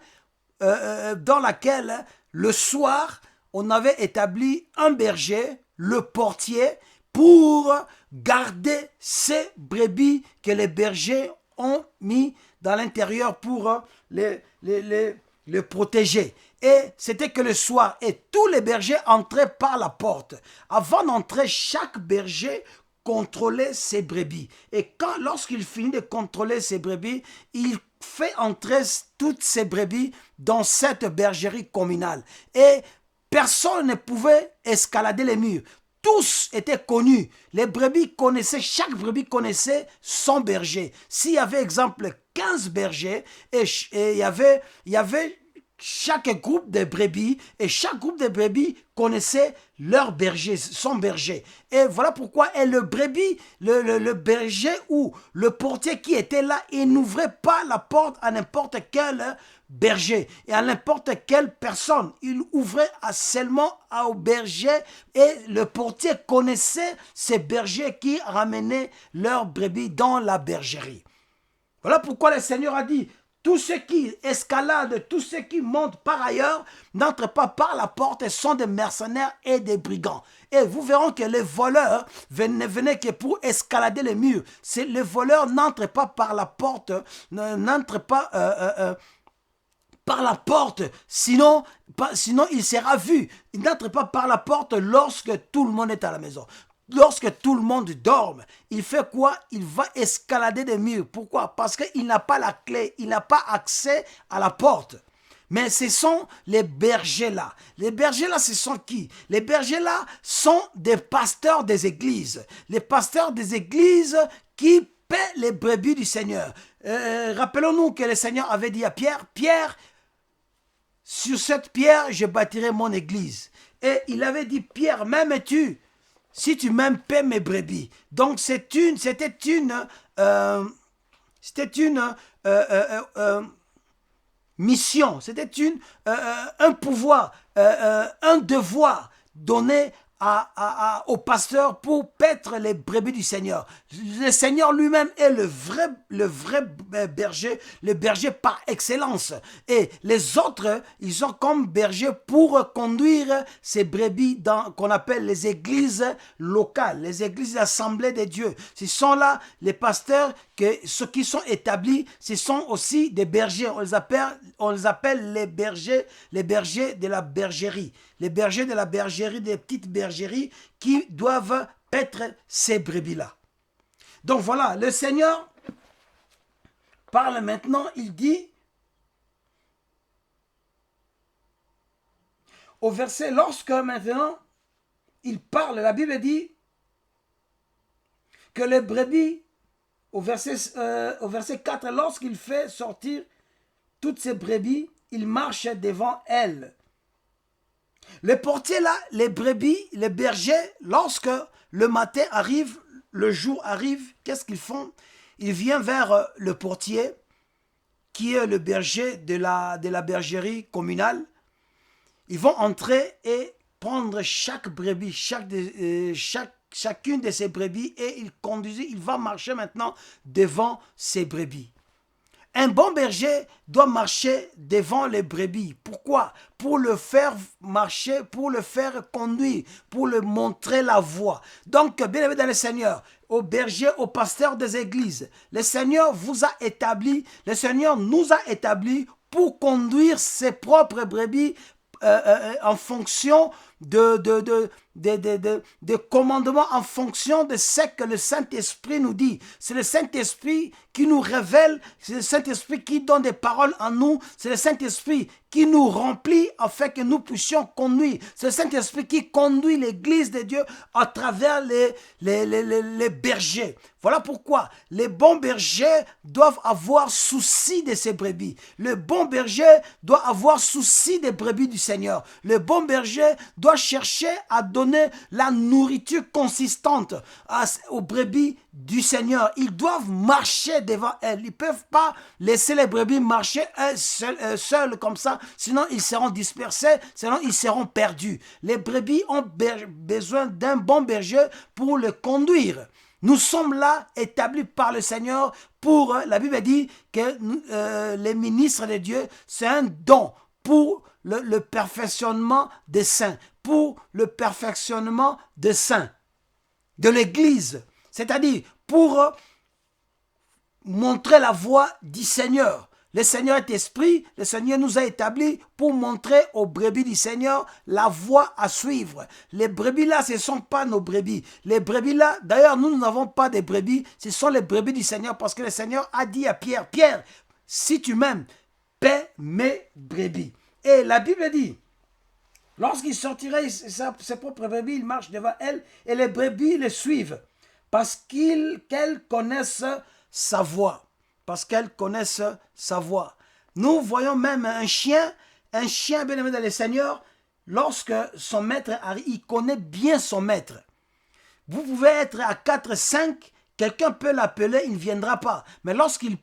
dans laquelle le soir, on avait établi un berger, le portier, pour garder ces brebis que les bergers ont mis dans l'intérieur pour les protéger. Et c'était que le soir, et tous les bergers entraient par la porte. Avant d'entrer, chaque berger contrôlait ses brebis. Et lorsqu'il finit de contrôler ses brebis, il fait entrer toutes ces brebis dans cette bergerie communale. Et personne ne pouvait escalader les murs. tous étaient connus. Les brebis connaissaient, chaque brebis connaissait son berger. S'il y avait, exemple, 15 bergers, et il y avait chaque groupe de brebis, et chaque groupe de brebis connaissait leur berger, son berger. Et voilà pourquoi le brebis, le berger ou le portier qui était là, il n'ouvrait pas la porte à n'importe quel berger et à n'importe quelle personne. Il ouvrait seulement au berger, et le portier connaissait ces bergers qui ramenaient leurs brebis dans la bergerie. Voilà pourquoi le Seigneur a dit: tous ceux qui escaladent, tous ceux qui montent par ailleurs, n'entrent pas par la porte et sont des mercenaires et des brigands. Et vous verrez que les voleurs ne venaient que pour escalader les murs. Les voleurs n'entrent pas par la porte, n'entrent pas par la porte, sinon il sera vu. Il n'entre pas par la porte lorsque tout le monde est à la maison. Lorsque tout le monde dorme, il fait quoi? Il va escalader des murs. Pourquoi? Parce qu'il n'a pas la clé, il n'a pas accès à la porte. Mais ce sont les bergers-là. Les bergers-là, ce sont qui? Les bergers-là sont des pasteurs des églises. Les pasteurs des églises qui paient les brebis du Seigneur. Rappelons-nous que le Seigneur avait dit à Pierre: Pierre, sur cette pierre, je bâtirai mon église. Et il avait dit: Pierre, m'aimes-tu? Si tu m'aimes, paie mes brebis. Donc c'était une mission, c'était un pouvoir, un devoir donné au pasteur pour paître les brebis du Seigneur. Le Seigneur lui-même est le vrai berger, le berger par excellence. Et les autres, ils sont comme bergers pour conduire ces brebis qu'on appelle les églises locales, les églises d'assemblée de Dieu. Ce sont là les pasteurs, ceux qui sont établis, ce sont aussi des bergers. On les appelle les bergers de la bergerie. Les bergers de la bergerie, des petites bergeries qui doivent paître ces brebis-là. Donc voilà, le Seigneur parle maintenant, il dit au verset, lorsque maintenant il parle, la Bible dit que les brebis, au verset 4, lorsqu'il fait sortir toutes ces brebis, il marche devant elles. Le portier là, les brebis, les bergers, lorsque le matin arrive, le jour arrive, qu'est-ce qu'ils font? Ils viennent vers le portier, qui est le berger de la bergerie communale. Ils vont entrer et prendre chaque brebis, chacune de ces brebis, et il va marcher maintenant devant ces brebis. Un bon berger doit marcher devant les brebis. Pourquoi? Pour le faire marcher, pour le faire conduire, pour le montrer la voie. Donc, bien aimé dans le Seigneur, aux bergers, aux pasteurs des églises, le Seigneur vous a établi, le Seigneur nous a établis pour conduire ses propres brebis en fonction de commandements, en fonction de ce que le Saint-Esprit nous dit. C'est le Saint-Esprit qui nous révèle, c'est le Saint-Esprit qui donne des paroles en nous, c'est le Saint-Esprit qui nous remplit afin que nous puissions conduire. C'est le Saint-Esprit qui conduit l'Église de Dieu à travers les bergers. Voilà pourquoi les bons bergers doivent avoir souci de ces brebis. Le bon berger doit avoir souci des brebis du Seigneur. Le bon berger doit chercher à donner la nourriture consistante aux brebis du Seigneur. Ils doivent marcher devant elles. Ils ne peuvent pas laisser les brebis marcher seules comme ça, sinon ils seront dispersés, sinon ils seront perdus. Les brebis ont besoin d'un bon berger pour le conduire. Nous sommes là établis par le Seigneur pour, la Bible dit que les ministres de Dieu, c'est un don pour le perfectionnement des saints, pour le perfectionnement des saints, de l'Église, c'est-à-dire pour montrer la voie du Seigneur. Le Seigneur est esprit, le Seigneur nous a établis pour montrer aux brebis du Seigneur la voie à suivre. Les brebis là, ce ne sont pas nos brebis. Les brebis là, d'ailleurs, nous n'avons pas de brebis, ce sont les brebis du Seigneur parce que le Seigneur a dit à Pierre, Pierre, si tu m'aimes, paie mes brebis. Et la Bible dit, Lorsqu'il sortirait ses propres brebis, il marche devant elles et les brebis le suivent parce qu'elles connaissent sa voix. Parce qu'elles connaissent sa voix. Nous voyons même un chien bien aimé dans le Seigneur, lorsque son maître arrive, il connaît bien son maître. Vous pouvez être à 4, 5, quelqu'un peut l'appeler, il ne viendra pas. Mais lorsqu'il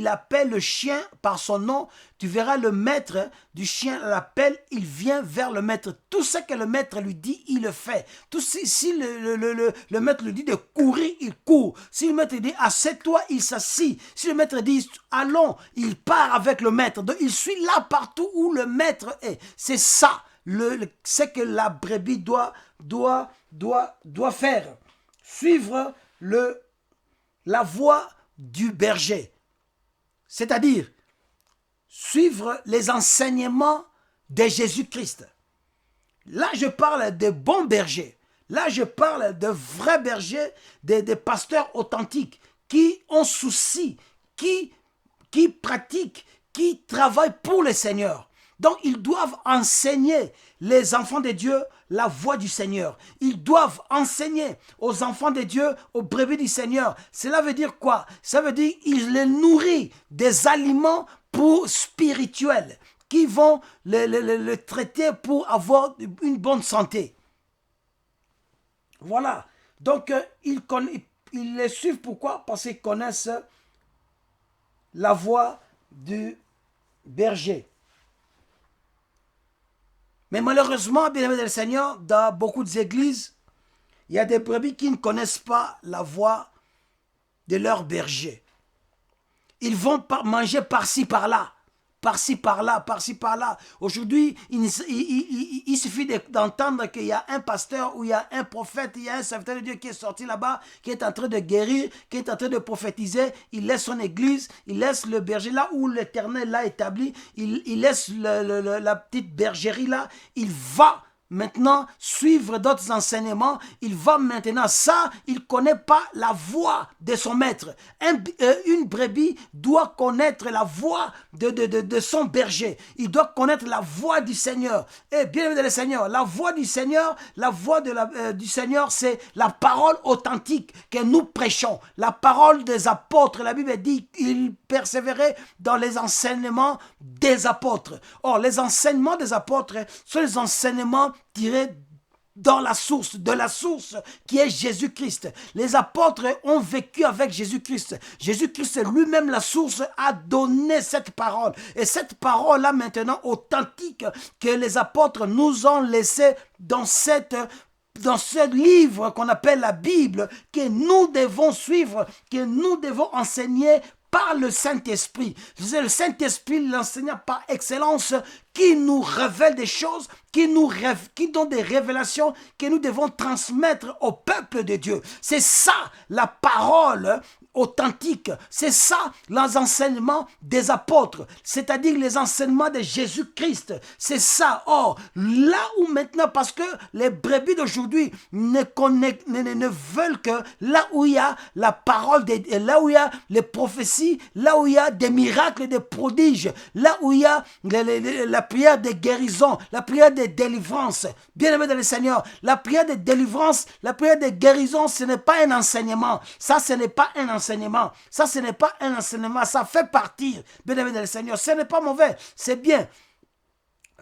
appelle le chien par son nom, tu verras le maître du chien l'appelle, il vient vers le maître. Tout ce que le maître lui dit, il le fait. Si le maître lui dit de courir, il court. Si le maître dit assieds-toi, il s'assit. Si le maître dit allons, il part avec le maître. Donc il suit là partout où le maître est. C'est ça, ce que la brebis doit faire. Suivre la voie du berger. C'est-à-dire, suivre les enseignements de Jésus-Christ. Là, je parle de bons bergers. Là, je parle de vrais bergers, des pasteurs authentiques qui ont souci, qui pratiquent, qui travaillent pour le Seigneur. Donc, ils doivent enseigner les enfants de Dieu la voie du Seigneur. Ils doivent enseigner aux enfants de Dieu, aux brebis du Seigneur. Cela veut dire quoi? Ça veut dire qu'ils les nourrissent des aliments spirituels qui vont le traiter pour avoir une bonne santé. Voilà. Donc, ils les suivent. Pourquoi? Parce qu'ils connaissent la voie du berger. Mais malheureusement, bien aimé du Seigneur, dans beaucoup d'églises, il y a des brebis qui ne connaissent pas la voie de leur berger. Ils vont manger par-ci, par-là. Par-ci, par-là, par-ci, par-là. Aujourd'hui, il suffit d'entendre qu'il y a un pasteur ou il y a un prophète, il y a un serviteur de Dieu qui est sorti là-bas, qui est en train de guérir, qui est en train de prophétiser. Il laisse son église, il laisse le berger là où l'Éternel l'a établi, il laisse la petite bergerie là, il va maintenant suivre d'autres enseignements. Il va maintenant ça, il ne connaît pas la voix de son maître. Une brebis doit connaître la voix de son berger. Il doit connaître la voix du Seigneur. Et bien aimé le Seigneur, la voix du Seigneur, du Seigneur, c'est la parole authentique que nous prêchons. La parole des apôtres. La Bible dit qu'ils persévéraient dans les enseignements des apôtres. Or, les enseignements des apôtres sont les enseignements tirés de la source qui est Jésus-Christ. Les apôtres ont vécu avec Jésus-Christ. Jésus-Christ lui-même, la source, a donné cette parole. Et cette parole-là maintenant authentique que les apôtres nous ont laissée dans ce livre qu'on appelle la Bible, que nous devons suivre, que nous devons enseigner par le Saint-Esprit. C'est le Saint-Esprit, l'enseignant par excellence, qui nous révèle des choses, qui donne des révélations que nous devons transmettre au peuple de Dieu. C'est ça la parole authentique. C'est ça les enseignements des apôtres, c'est-à-dire les enseignements de Jésus-Christ. C'est ça. Or, là où maintenant, parce que les brebis d'aujourd'hui ne veulent que là où il y a la parole, là où il y a les prophéties, là où il y a des miracles, des prodiges, là où il y a la prière de guérison, la prière de délivrance. Bien-aimé dans le Seigneur, la prière de délivrance, la prière de guérison, ce n'est pas un enseignement. Ça, ce n'est pas un enseignement. Ça, ce n'est pas un enseignement. Ça fait partie, bien-aimé dans le Seigneur. Ce n'est pas mauvais, c'est bien.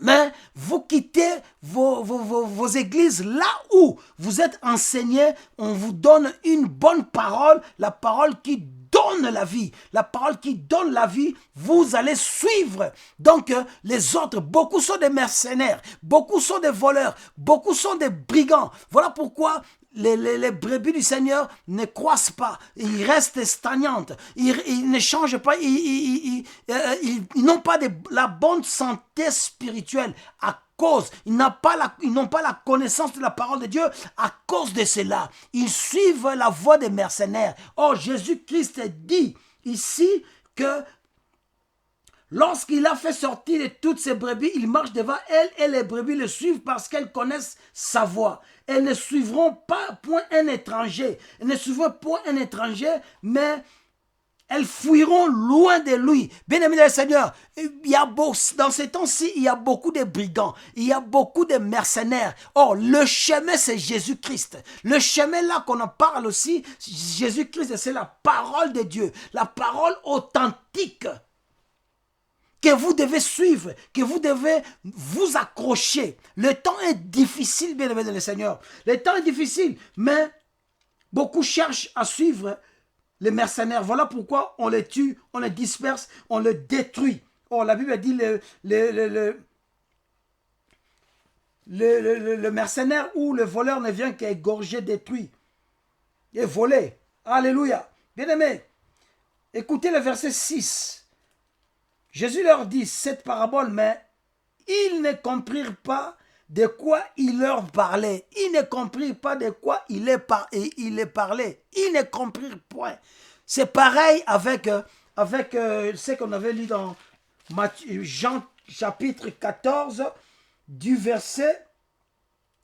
Mais vous quittez vos églises là où vous êtes enseignés, on vous donne une bonne parole, la parole qui donne la vie. La parole qui donne la vie, vous allez suivre. Donc, les autres, beaucoup sont des mercenaires, beaucoup sont des voleurs, beaucoup sont des brigands. Voilà pourquoi les brebis du Seigneur ne croissent pas. Ils restent stagnantes. Ils ne changent pas. Ils n'ont pas la bonne santé spirituelle à cause. Ils n'ont pas la connaissance de la parole de Dieu à cause de cela. Ils suivent la voie des mercenaires. Or, Jésus-Christ dit ici que lorsqu'il a fait sortir de toutes ces brebis, il marche devant elles et les brebis le suivent parce qu'elles connaissent sa voix. Elles ne suivront pas point un étranger. Elles ne suivront point un étranger, mais elles fuiront loin de lui. Bien-aimé le Seigneur, dans ces temps-ci, il y a beaucoup de brigands, il y a beaucoup de mercenaires. Or, le chemin, c'est Jésus-Christ. Le chemin là qu'on en parle aussi, Jésus-Christ, c'est la parole de Dieu, la parole authentique que vous devez suivre, que vous devez vous accrocher. Le temps est difficile, bien-aimé le Seigneur. Le temps est difficile, mais beaucoup cherchent à suivre les mercenaires. Voilà pourquoi on les tue, on les disperse, on les détruit. Or, la Bible dit le mercenaire ou le voleur ne vient qu'égorger, détruire et voler. Alléluia. Bien-aimés, écoutez le verset 6. Jésus leur dit cette parabole, mais ils ne comprirent pas de quoi il leur parlait. Ils ne comprirent pas de quoi il les parlait. Ils ne comprirent point. C'est pareil avec ce qu'on avait lu dans Jean chapitre 14 du verset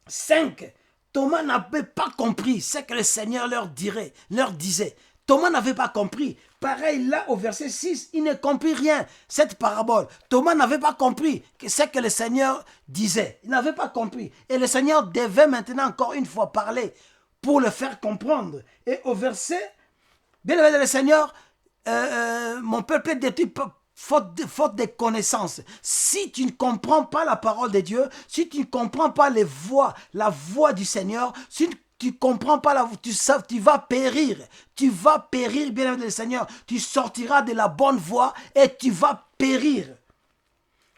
5. Thomas n'avait pas compris ce que le Seigneur leur disait. Thomas n'avait pas compris. Pareil là au verset 6, il ne comprit rien, cette parabole. Thomas n'avait pas compris ce que le Seigneur disait. Il n'avait pas compris. Et le Seigneur devait maintenant encore une fois parler pour le faire comprendre. Et au verset, bien aimé le Seigneur, mon peuple est détruit faute de connaissances. Si tu ne comprends pas la parole de Dieu, si tu ne comprends pas la voix du Seigneur, si tu ne comprends pas la voix, tu vas périr. Tu vas périr, bien-aimé le Seigneur. Tu sortiras de la bonne voie et tu vas périr.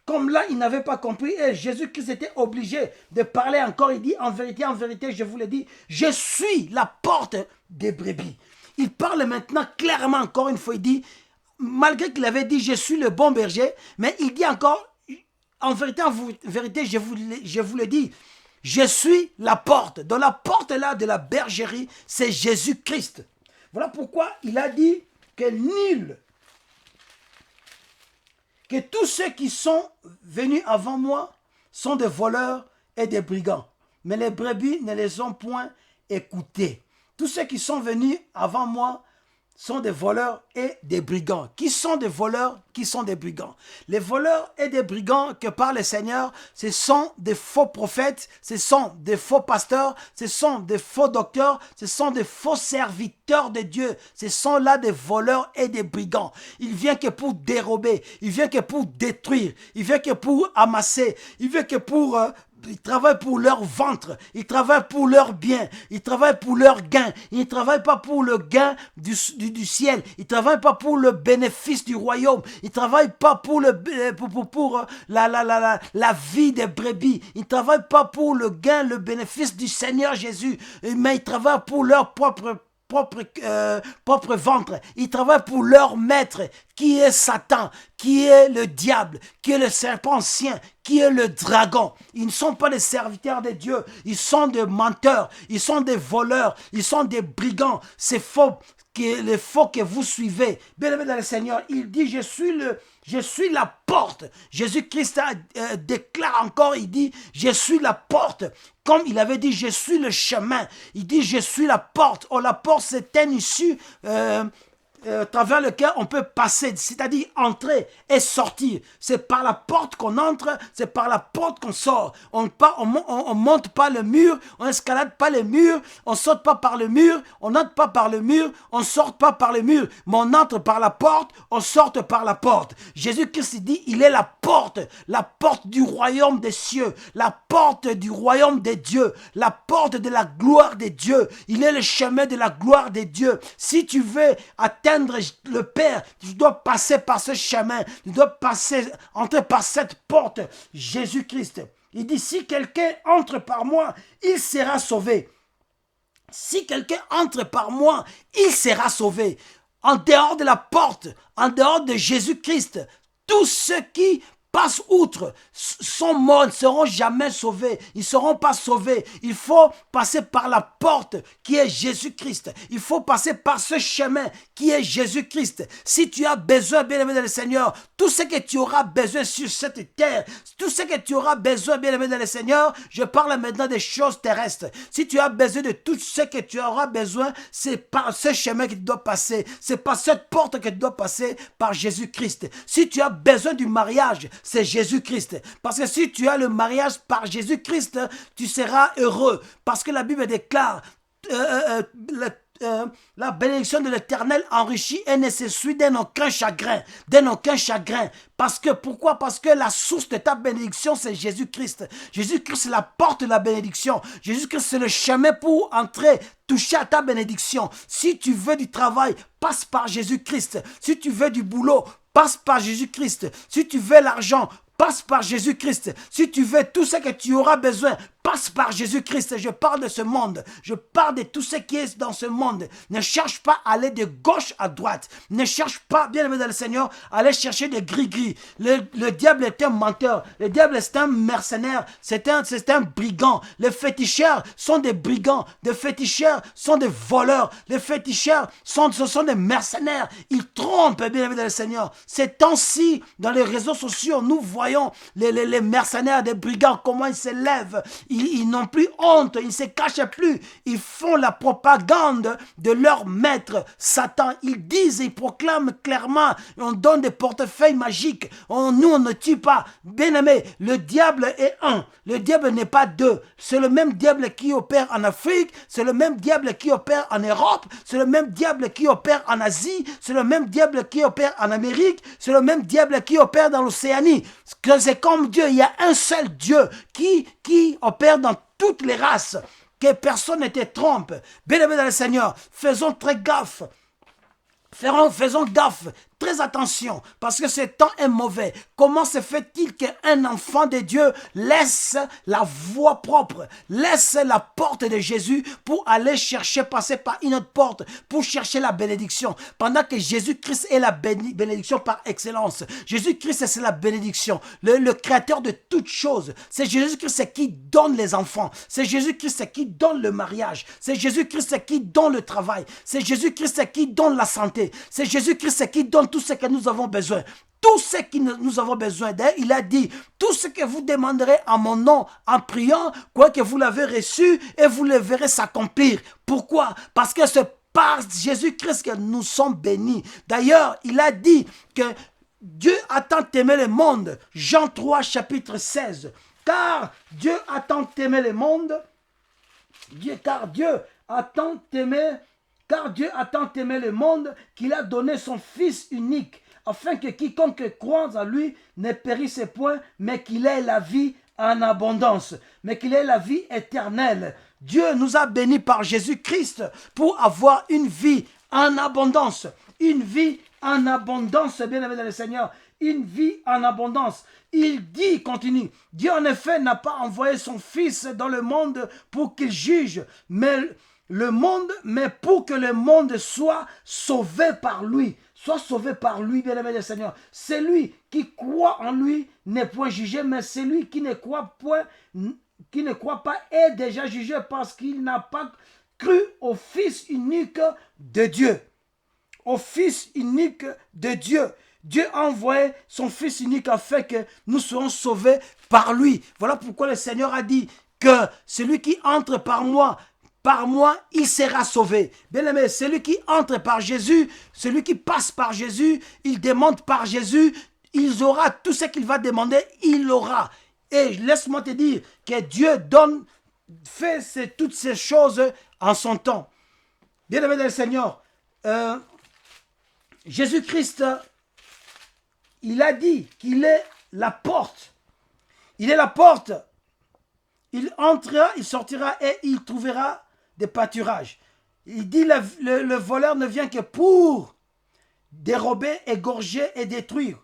Comme là, il n'avait pas compris et Jésus-Christ était obligé de parler encore. Il dit, en vérité, je vous le dis, je suis la porte des brebis. Il parle maintenant clairement encore une fois. Il dit, malgré qu'il avait dit, je suis le bon berger, mais il dit encore, en vérité, je vous le dis, je suis la porte. Dans la porte là de la bergerie, c'est Jésus-Christ. Voilà pourquoi il a dit que tous ceux qui sont venus avant moi sont des voleurs et des brigands. Mais les brebis ne les ont point écoutés. Tous ceux qui sont venus avant moi sont des voleurs et des brigands. Qui sont des voleurs? Qui sont des brigands? Les voleurs et des brigands que parle le Seigneur, ce sont des faux prophètes, ce sont des faux pasteurs, ce sont des faux docteurs, ce sont des faux serviteurs de Dieu. Ce sont là des voleurs et des brigands. Il vient que pour dérober, il vient que pour détruire, il vient que pour amasser, il vient que pour... Ils travaillent pour leur ventre, ils travaillent pour leur bien, ils travaillent pour leur gain. Ils ne travaillent pas pour le gain du ciel, ils ne travaillent pas pour le bénéfice du royaume, ils ne travaillent pas pour la vie des brebis, ils ne travaillent pas pour le gain, le bénéfice du Seigneur Jésus, mais ils travaillent pour leur propre ventre. Ils travaillent pour leur maître, qui est Satan, qui est le diable, qui est le serpent ancien, qui est le dragon. Ils ne sont pas des serviteurs de Dieu. Ils sont des menteurs, ils sont des voleurs, ils sont des brigands. C'est faux. Les faux que vous suivez. Bien-aimé dans le Seigneur, il dit, je suis la porte. Jésus-Christ déclare encore, il dit, je suis la porte. Comme il avait dit, je suis le chemin. Il dit, je suis la porte. Oh, la porte, c'est une issue à travers lequel on peut passer, c'est-à-dire entrer et sortir. C'est par la porte qu'on entre, c'est par la porte qu'on sort. On monte pas le mur, on escalade pas les murs, on saute pas par le mur, on n'entre pas par le mur, on sort pas par le mur, mais on entre par la porte, on sort par la porte. Jésus-Christ dit, il est la porte du royaume des cieux, la porte du royaume des dieux, la porte de la gloire des dieux. Il est le chemin de la gloire des dieux. Si tu veux atteindre le Père, tu dois passer par ce chemin, tu dois entrer par cette porte, Jésus-Christ. Il dit, si quelqu'un entre par moi, il sera sauvé. Si quelqu'un entre par moi, il sera sauvé. En dehors de la porte, en dehors de Jésus-Christ, tous ceux qui passent outre, sont morts, ne seront jamais sauvés. Ils ne seront pas sauvés. Il faut passer par la porte qui est Jésus-Christ. Il faut passer par ce chemin qui est Jésus-Christ. Si tu as besoin, bien-aimé dans le Seigneur, tout ce que tu auras besoin sur cette terre, tout ce que tu auras besoin, bien-aimé dans le Seigneur, je parle maintenant des choses terrestres. Si tu as besoin de tout ce que tu auras besoin, c'est par ce chemin que tu dois passer. C'est par cette porte que tu dois passer, par Jésus-Christ. Si tu as besoin du mariage, c'est Jésus-Christ. Parce que si tu as le mariage par Jésus-Christ, tu seras heureux. Parce que la Bible déclare la bénédiction de l'Éternel enrichit et ne se suit d'un aucun chagrin. D'un aucun chagrin. Parce que, pourquoi? Parce que la source de ta bénédiction, c'est Jésus-Christ. Jésus-Christ, c'est la porte de la bénédiction. Jésus-Christ, c'est le chemin pour entrer, toucher à ta bénédiction. Si tu veux du travail, passe par Jésus-Christ. Si tu veux du boulot, passe par Jésus-Christ. Si tu veux l'argent, passe par Jésus-Christ. Si tu veux tout ce que tu auras besoin, passe par Jésus-Christ. Je parle de ce monde. Je parle de tout ce qui est dans ce monde. Ne cherche pas à aller de gauche à droite. Ne cherche pas, bien aimé dans le Seigneur, à aller chercher des gris-gris. Le diable est un menteur. Le diable est un mercenaire. C'est un brigand. Les féticheurs sont des brigands. Les féticheurs sont des voleurs. Les féticheurs ce sont des mercenaires. Ils trompent, bien aimé dans le Seigneur. Ces temps-ci, dans les réseaux sociaux, nous voyons les mercenaires, des brigands, comment ils s'élèvent. Ils n'ont plus honte, ils ne se cachent plus. Ils font la propagande de leur maître, Satan. Ils disent, ils proclament clairement, on donne des portefeuilles magiques. Nous, on ne tue pas. Bien aimé, le diable est un. Le diable n'est pas deux. C'est le même diable qui opère en Afrique, c'est le même diable qui opère en Europe, c'est le même diable qui opère en Asie, c'est le même diable qui opère en Amérique, c'est le même diable qui opère dans l'Océanie. C'est comme Dieu, il y a un seul Dieu qui opère dans toutes les races, que personne ne te trompe. Bien-aimés dans le Seigneur, faisons très gaffe. Faisons gaffe, très attention, parce que ce temps est mauvais. Comment se fait-il qu'un enfant de Dieu laisse la voie propre, laisse la porte de Jésus pour aller chercher, passer par une autre porte, pour chercher la bénédiction, pendant que Jésus-Christ est la bénédiction par excellence. Jésus-Christ, c'est la bénédiction, le créateur de toutes choses. C'est Jésus-Christ qui donne les enfants. C'est Jésus-Christ qui donne le mariage. C'est Jésus-Christ qui donne le travail. C'est Jésus-Christ qui donne la santé. C'est Jésus-Christ qui donne tout ce que nous avons besoin. Tout ce que nous avons besoin. D'ailleurs, il a dit, tout ce que vous demanderez en mon nom, en priant, quoi que vous l'avez reçu, et vous le verrez s'accomplir. Pourquoi? Parce que c'est par Jésus-Christ que nous sommes bénis. D'ailleurs, il a dit que Dieu a tant aimé le monde. Jean 3, chapitre 16. Car Dieu a tant aimé le monde. Car Dieu a tant aimé le monde qu'il a donné son Fils unique, afin que quiconque croit en lui ne périsse point, mais qu'il ait la vie en abondance, mais qu'il ait la vie éternelle. Dieu nous a bénis par Jésus-Christ pour avoir une vie en abondance. Une vie en abondance, bien-aimé dans le Seigneur. Une vie en abondance. Il dit, continue, Dieu en effet n'a pas envoyé son Fils dans le monde pour qu'il juge, mais pour que le monde soit sauvé par lui. Soit sauvé par lui, bien-aimé du Seigneur. C'est lui qui croit en lui n'est point jugé, mais celui qui ne croit pas est déjà jugé parce qu'il n'a pas cru au Fils unique de Dieu. Au Fils unique de Dieu. Dieu a envoyé son Fils unique afin que nous soyons sauvés par lui. Voilà pourquoi le Seigneur a dit que celui qui entre par moi, il sera sauvé. Bien aimé, celui qui entre par Jésus, celui qui passe par Jésus, il demande par Jésus, il aura tout ce qu'il va demander, il l'aura. Et laisse-moi te dire que Dieu fait toutes ces choses en son temps. Bien aimé dans le Seigneur, Jésus-Christ, il a dit qu'il est la porte. Il est la porte. Il entrera, il sortira et il trouvera des pâturages. Il dit le voleur ne vient que pour dérober, égorger et détruire.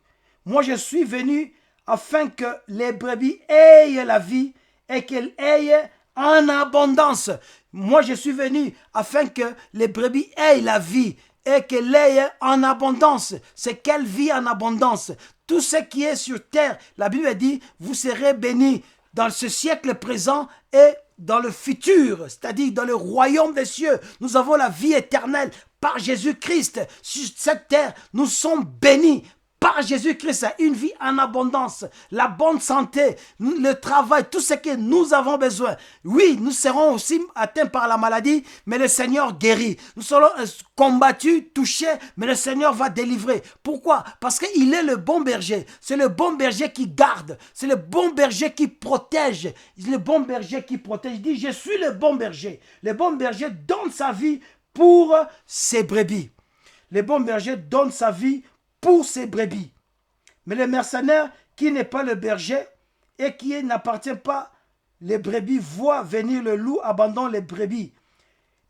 Moi, je suis venu afin que les brebis aient la vie et qu'elles aient en abondance. Moi, je suis venu afin que les brebis aient la vie et qu'elle ait en abondance. C'est qu'elle vit en abondance. Tout ce qui est sur terre, la Bible dit, vous serez bénis dans ce siècle présent et dans le futur, c'est-à-dire dans le royaume des cieux. Nous avons la vie éternelle par Jésus-Christ. Sur cette terre, nous sommes bénis par Jésus-Christ, une vie en abondance, la bonne santé, le travail, tout ce que nous avons besoin. Oui, nous serons aussi atteints par la maladie, mais le Seigneur guérit. Nous serons combattus, touchés, mais le Seigneur va délivrer. Pourquoi? Parce qu'il est le bon berger. C'est le bon berger qui garde. C'est le bon berger qui protège. Le bon berger qui protège. Il dit, je suis le bon berger. Le bon berger donne sa vie pour ses brebis. Le bon berger donne sa vie pour ses brebis. Mais le mercenaire qui n'est pas le berger et qui n'appartient pas les brebis voit venir le loup, abandonne les brebis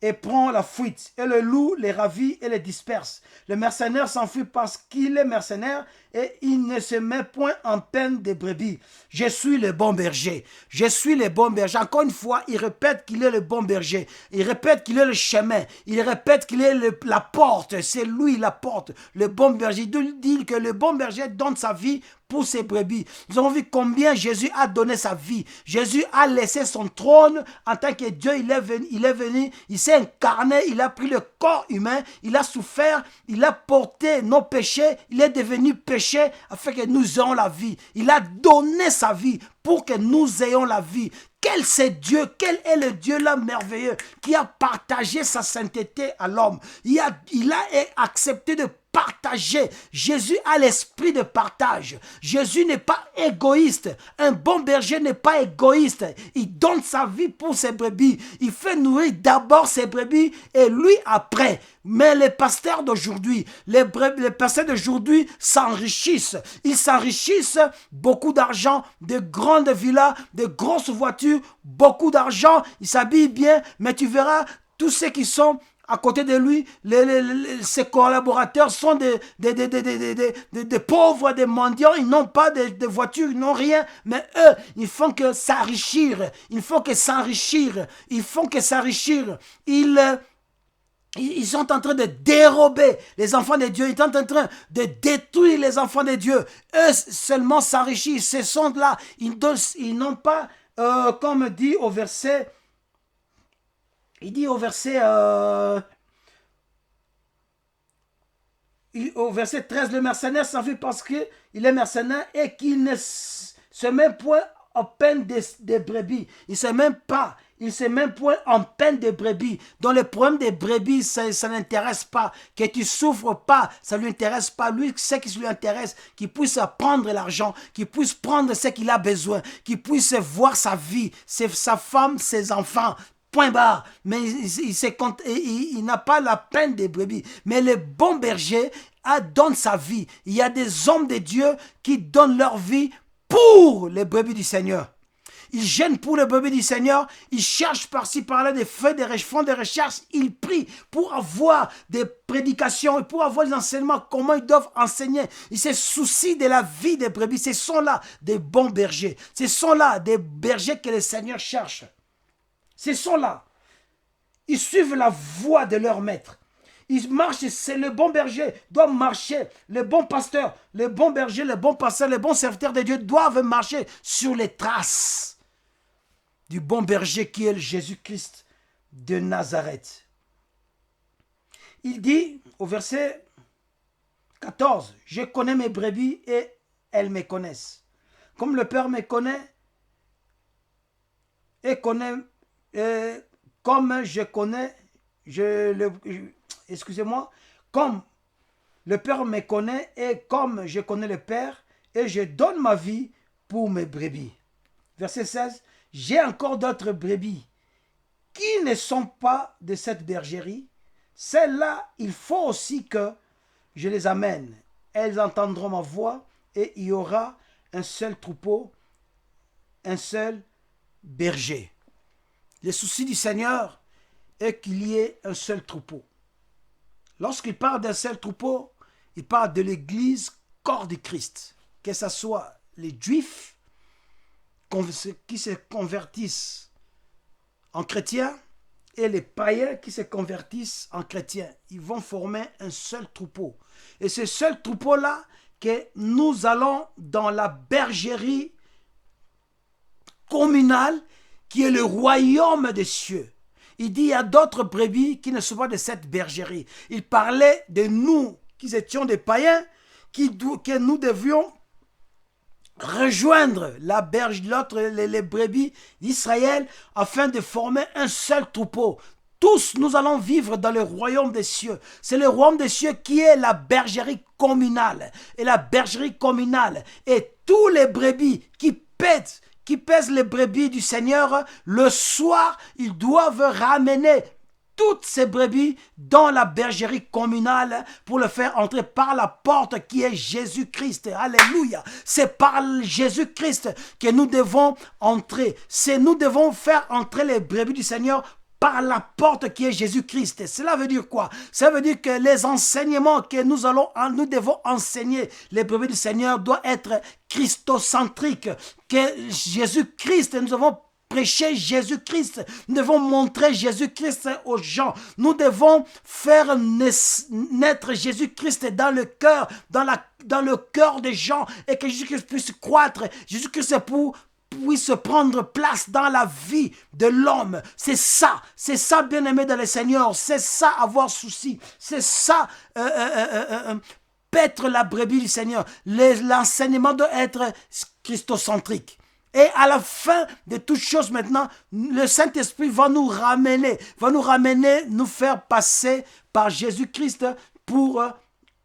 et prend la fuite. Et le loup les ravit et les disperse. Le mercenaire s'enfuit parce qu'il est mercenaire et il ne se met point en peine des brebis. Je suis le bon berger. Je suis le bon berger. Encore une fois, il répète qu'il est le bon berger. Il répète qu'il est le chemin. Il répète qu'il est la porte. C'est lui la porte. Le bon berger. Il dit que le bon berger donne sa vie pour ses brebis. Nous avons vu combien Jésus a donné sa vie. Jésus a laissé son trône en tant que Dieu. Il est venu, il s'est incarné, il a pris le corps humain, il a souffert, il a porté nos péchés, il est devenu péché afin que nous ayons la vie. Il a donné sa vie pour que nous ayons la vie. Quel c'est Dieu, quel est le Dieu là merveilleux qui a partagé sa sainteté à l'homme. Il a accepté de partager. Jésus a l'esprit de partage. Jésus n'est pas égoïste. Un bon berger n'est pas égoïste. Il donne sa vie pour ses brebis. Il fait nourrir d'abord ses brebis et lui après. Mais les pasteurs d'aujourd'hui, les pasteurs d'aujourd'hui s'enrichissent. Ils s'enrichissent, beaucoup d'argent, de grandes villas, de grosses voitures, beaucoup d'argent. Ils s'habillent bien, mais tu verras tous ceux qui sont à côté de lui, ses collaborateurs sont des pauvres, des mendiants. Ils n'ont pas de voiture, ils n'ont rien. Mais eux, ils font que s'enrichir. Ils font que s'enrichir. Ils font que s'enrichir. Ils sont en train de dérober les enfants de Dieu. Ils sont en train de détruire les enfants de Dieu. Eux seulement s'enrichissent. Ces sont-là, ils n'ont pas, comme dit au verset... Il dit au verset 13, le mercenaire s'enfuit parce qu'il est mercenaire et qu'il ne se met point en peine des brebis. Il ne se met point en peine des brebis. Dans le problème des brebis, ça n'intéresse pas. Que tu souffres pas, ça ne lui intéresse pas. Lui, ce qui lui intéresse, qu'il puisse prendre l'argent, qu'il puisse prendre ce qu'il a besoin, qu'il puisse voir sa vie, sa femme, ses enfants. Point barre. Mais il n'a pas la peine des brebis. Mais le bon berger donne sa vie. Il y a des hommes de Dieu qui donnent leur vie pour les brebis du Seigneur. Ils gênent pour les brebis du Seigneur. Ils cherchent par-ci, par-là des feux, font des recherches. Ils prient pour avoir des prédications et pour avoir des enseignements, comment ils doivent enseigner. Ils se soucient de la vie des brebis. Ce sont là des bons bergers. Ce sont là des bergers que le Seigneur cherche. Ce sont là. Ils suivent la voie de leur maître. Ils marchent, c'est le bon berger, doit marcher. Le bon pasteur, le bon berger, le bon pasteur, le bon serviteur de Dieu doivent marcher sur les traces du bon berger qui est Jésus-Christ de Nazareth. Il dit au verset 14, « Je connais mes brebis et elles me connaissent. Comme le Père me connaît et connaît... comme je connais, comme le Père me connaît et comme je connais le Père, et je donne ma vie pour mes brebis. » Verset 16, « J'ai encore d'autres brebis qui ne sont pas de cette bergerie. Celles-là, il faut aussi que je les amène. Elles entendront ma voix et il y aura un seul troupeau, un seul berger. » Le souci du Seigneur est qu'il y ait un seul troupeau. Lorsqu'il parle d'un seul troupeau, il parle de l'Église, corps du Christ. Que ce soit les Juifs qui se convertissent en chrétiens et les païens qui se convertissent en chrétiens. Ils vont former un seul troupeau. Et ce seul troupeau-là, que nous allons dans la bergerie communale qui est le royaume des cieux. Il dit il y a d'autres brebis qui ne sont pas de cette bergerie. Il parlait de nous qui étions des païens, que nous devions rejoindre la berge, les brebis d'Israël afin de former un seul troupeau. Tous, nous allons vivre dans le royaume des cieux. C'est le royaume des cieux qui est la bergerie communale. Et la bergerie communale, et tous les brebis qui pèsent les brebis du Seigneur, le soir, ils doivent ramener toutes ces brebis dans la bergerie communale pour le faire entrer par la porte qui est Jésus-Christ. Alléluia. C'est par Jésus-Christ que nous devons entrer. Nous devons faire entrer les brebis du Seigneur par la porte qui est Jésus-Christ. Cela veut dire quoi? Ça veut dire que les enseignements que nous devons enseigner, les brebis du Seigneur, doivent être christocentriques. Que Jésus-Christ, nous avons prêcher Jésus-Christ. Nous devons montrer Jésus-Christ aux gens. Nous devons faire naître Jésus-Christ dans le cœur, dans le cœur des gens, et que Jésus-Christ puisse croître. Jésus-Christ puisse prendre place dans la vie de l'homme. C'est ça, bien-aimé dans le Seigneur. C'est ça, avoir souci. C'est ça, paître la brebis du Seigneur. L'enseignement doit être christocentrique. Et à la fin de toutes choses maintenant, le Saint-Esprit va nous ramener, nous faire passer par Jésus-Christ pour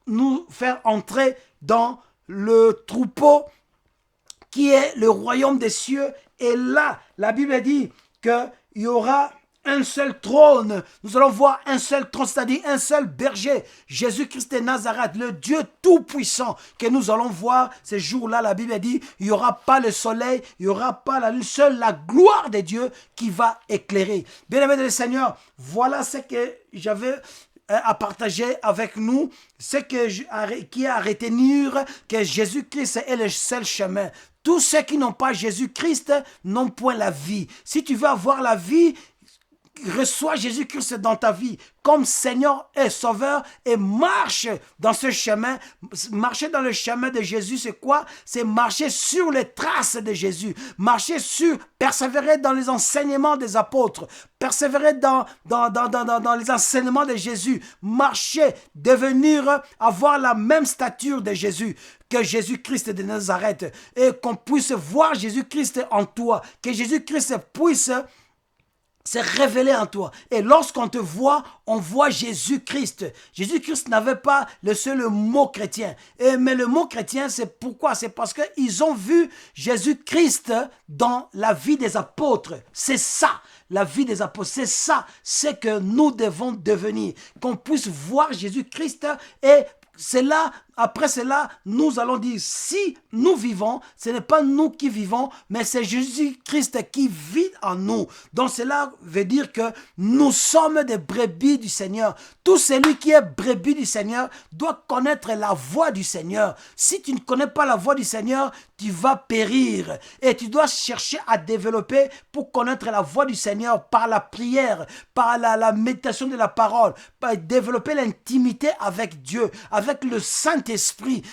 nous faire entrer dans le troupeau qui est le royaume des cieux. Et là, la Bible dit qu'il y aura un seul trône. Nous allons voir un seul trône, c'est-à-dire un seul berger. Jésus-Christ de Nazareth, le Dieu tout-puissant que nous allons voir ces jours-là. La Bible dit, il n'y aura pas le soleil, il n'y aura pas la lune, seule la gloire de Dieu qui va éclairer. Bien-aimés du Seigneur, voilà ce que j'avais à partager avec nous, qui est à retenir que Jésus-Christ est le seul chemin. Tous ceux qui n'ont pas Jésus-Christ n'ont point la vie. Si tu veux avoir la vie, reçois Jésus-Christ dans ta vie comme Seigneur et Sauveur et marche dans ce chemin. Marcher dans le chemin de Jésus, c'est quoi? C'est marcher sur les traces de Jésus. Persévérer dans les enseignements des apôtres. Persévérer dans les enseignements de Jésus. Marcher, avoir la même stature de Jésus que Jésus-Christ de Nazareth. Et qu'on puisse voir Jésus-Christ en toi. Que Jésus-Christ puisse se révéler en toi. Et lorsqu'on te voit, on voit Jésus-Christ. Jésus-Christ n'avait pas le seul mot chrétien. Mais le mot chrétien, c'est pourquoi? C'est parce qu'ils ont vu Jésus-Christ dans la vie des apôtres. C'est ça, la vie des apôtres. C'est ça, c'est que nous devons devenir. Qu'on puisse voir Jésus-Christ et après cela, nous allons dire, si nous vivons, ce n'est pas nous qui vivons, mais c'est Jésus-Christ qui vit en nous. Donc cela veut dire que nous sommes des brebis du Seigneur. Tout celui qui est brebis du Seigneur doit connaître la voix du Seigneur. Si tu ne connais pas la voix du Seigneur, tu vas périr. Et tu dois chercher à développer pour connaître la voix du Seigneur par la prière, par la méditation de la parole, par développer l'intimité avec Dieu, avec le Saint-Esprit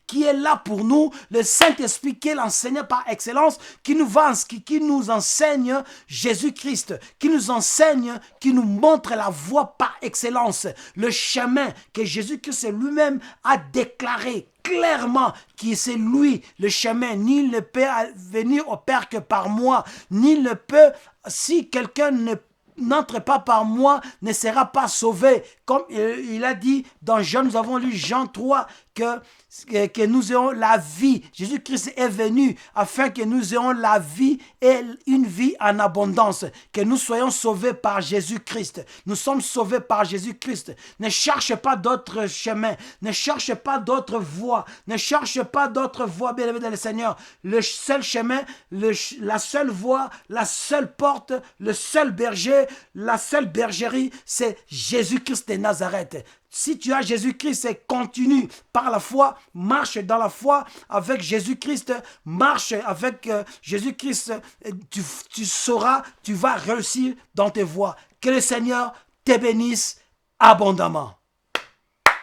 qui est là pour nous, le Saint-Esprit qui est l'enseignant par excellence, qui nous enseigne Jésus-Christ, qui nous montre la voie par excellence, le chemin que Jésus-Christ lui-même a déclaré clairement qui c'est lui le chemin. Nul ne peut venir au Père que par moi, nul ne peut, si quelqu'un n'entre pas par moi, ne sera pas sauvé. Comme il a dit dans Jean, nous avons lu Jean 3, que nous ayons la vie. Jésus-Christ est venu afin que nous ayons la vie et une vie en abondance. Que nous soyons sauvés par Jésus-Christ. Nous sommes sauvés par Jésus-Christ. Ne cherche pas d'autres chemins. Ne cherche pas d'autres voies. Ne cherche pas d'autres voies, bien-aimés dans le Seigneur. Le seul chemin, la seule voie, la seule porte, le seul berger, la seule bergerie, c'est Jésus-Christ de Nazareth. Si tu as Jésus-Christ, et continue par la foi, marche dans la foi avec Jésus-Christ, marche avec Jésus-Christ, tu sauras, tu vas réussir dans tes voies. Que le Seigneur te bénisse abondamment.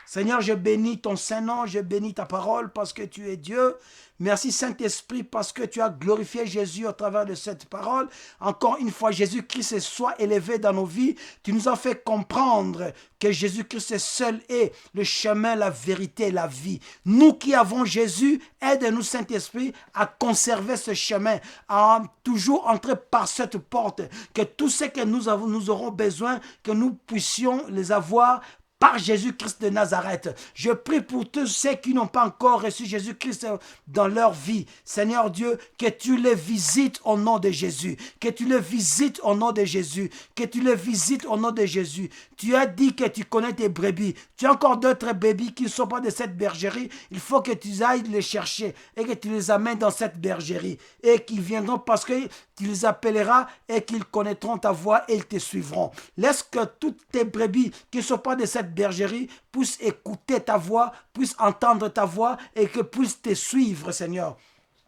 Seigneur, je bénis ton Saint-Nom, je bénis ta parole parce que tu es Dieu. Merci Saint-Esprit parce que tu as glorifié Jésus au travers de cette parole. Encore une fois, Jésus-Christ soit élevé dans nos vies. Tu nous as fait comprendre que Jésus-Christ seul est le chemin, la vérité et la vie. Nous qui avons Jésus, aide-nous Saint-Esprit à conserver ce chemin, à toujours entrer par cette porte. Que tout ce que nous aurons besoin, que nous puissions les avoir par Jésus-Christ de Nazareth. Je prie pour tous ceux qui n'ont pas encore reçu Jésus-Christ dans leur vie. Seigneur Dieu, que tu les visites au nom de Jésus. Que tu les visites au nom de Jésus. Que tu les visites au nom de Jésus. Tu as dit que tu connais tes brebis. Tu as encore d'autres brebis qui ne sont pas de cette bergerie. Il faut que tu ailles les chercher et que tu les amènes dans cette bergerie. Et qu'ils viendront parce que tu les appelleras et qu'ils connaîtront ta voix et ils te suivront. Laisse que toutes tes brebis qui ne sont pas de cette bergerie puissent écouter ta voix, puissent entendre ta voix et que puissent te suivre, Seigneur.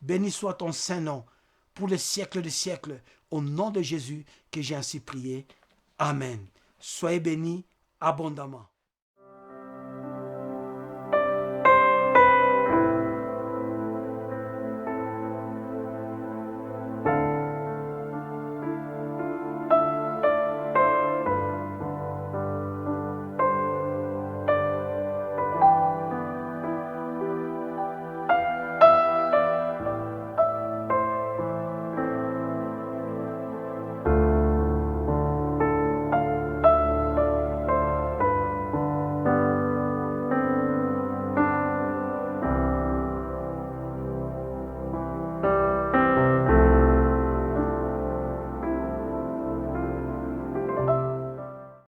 Béni soit ton Saint-Nom pour les siècles des siècles. Au nom de Jésus que j'ai ainsi prié. Amen. Soyez bénis abondamment.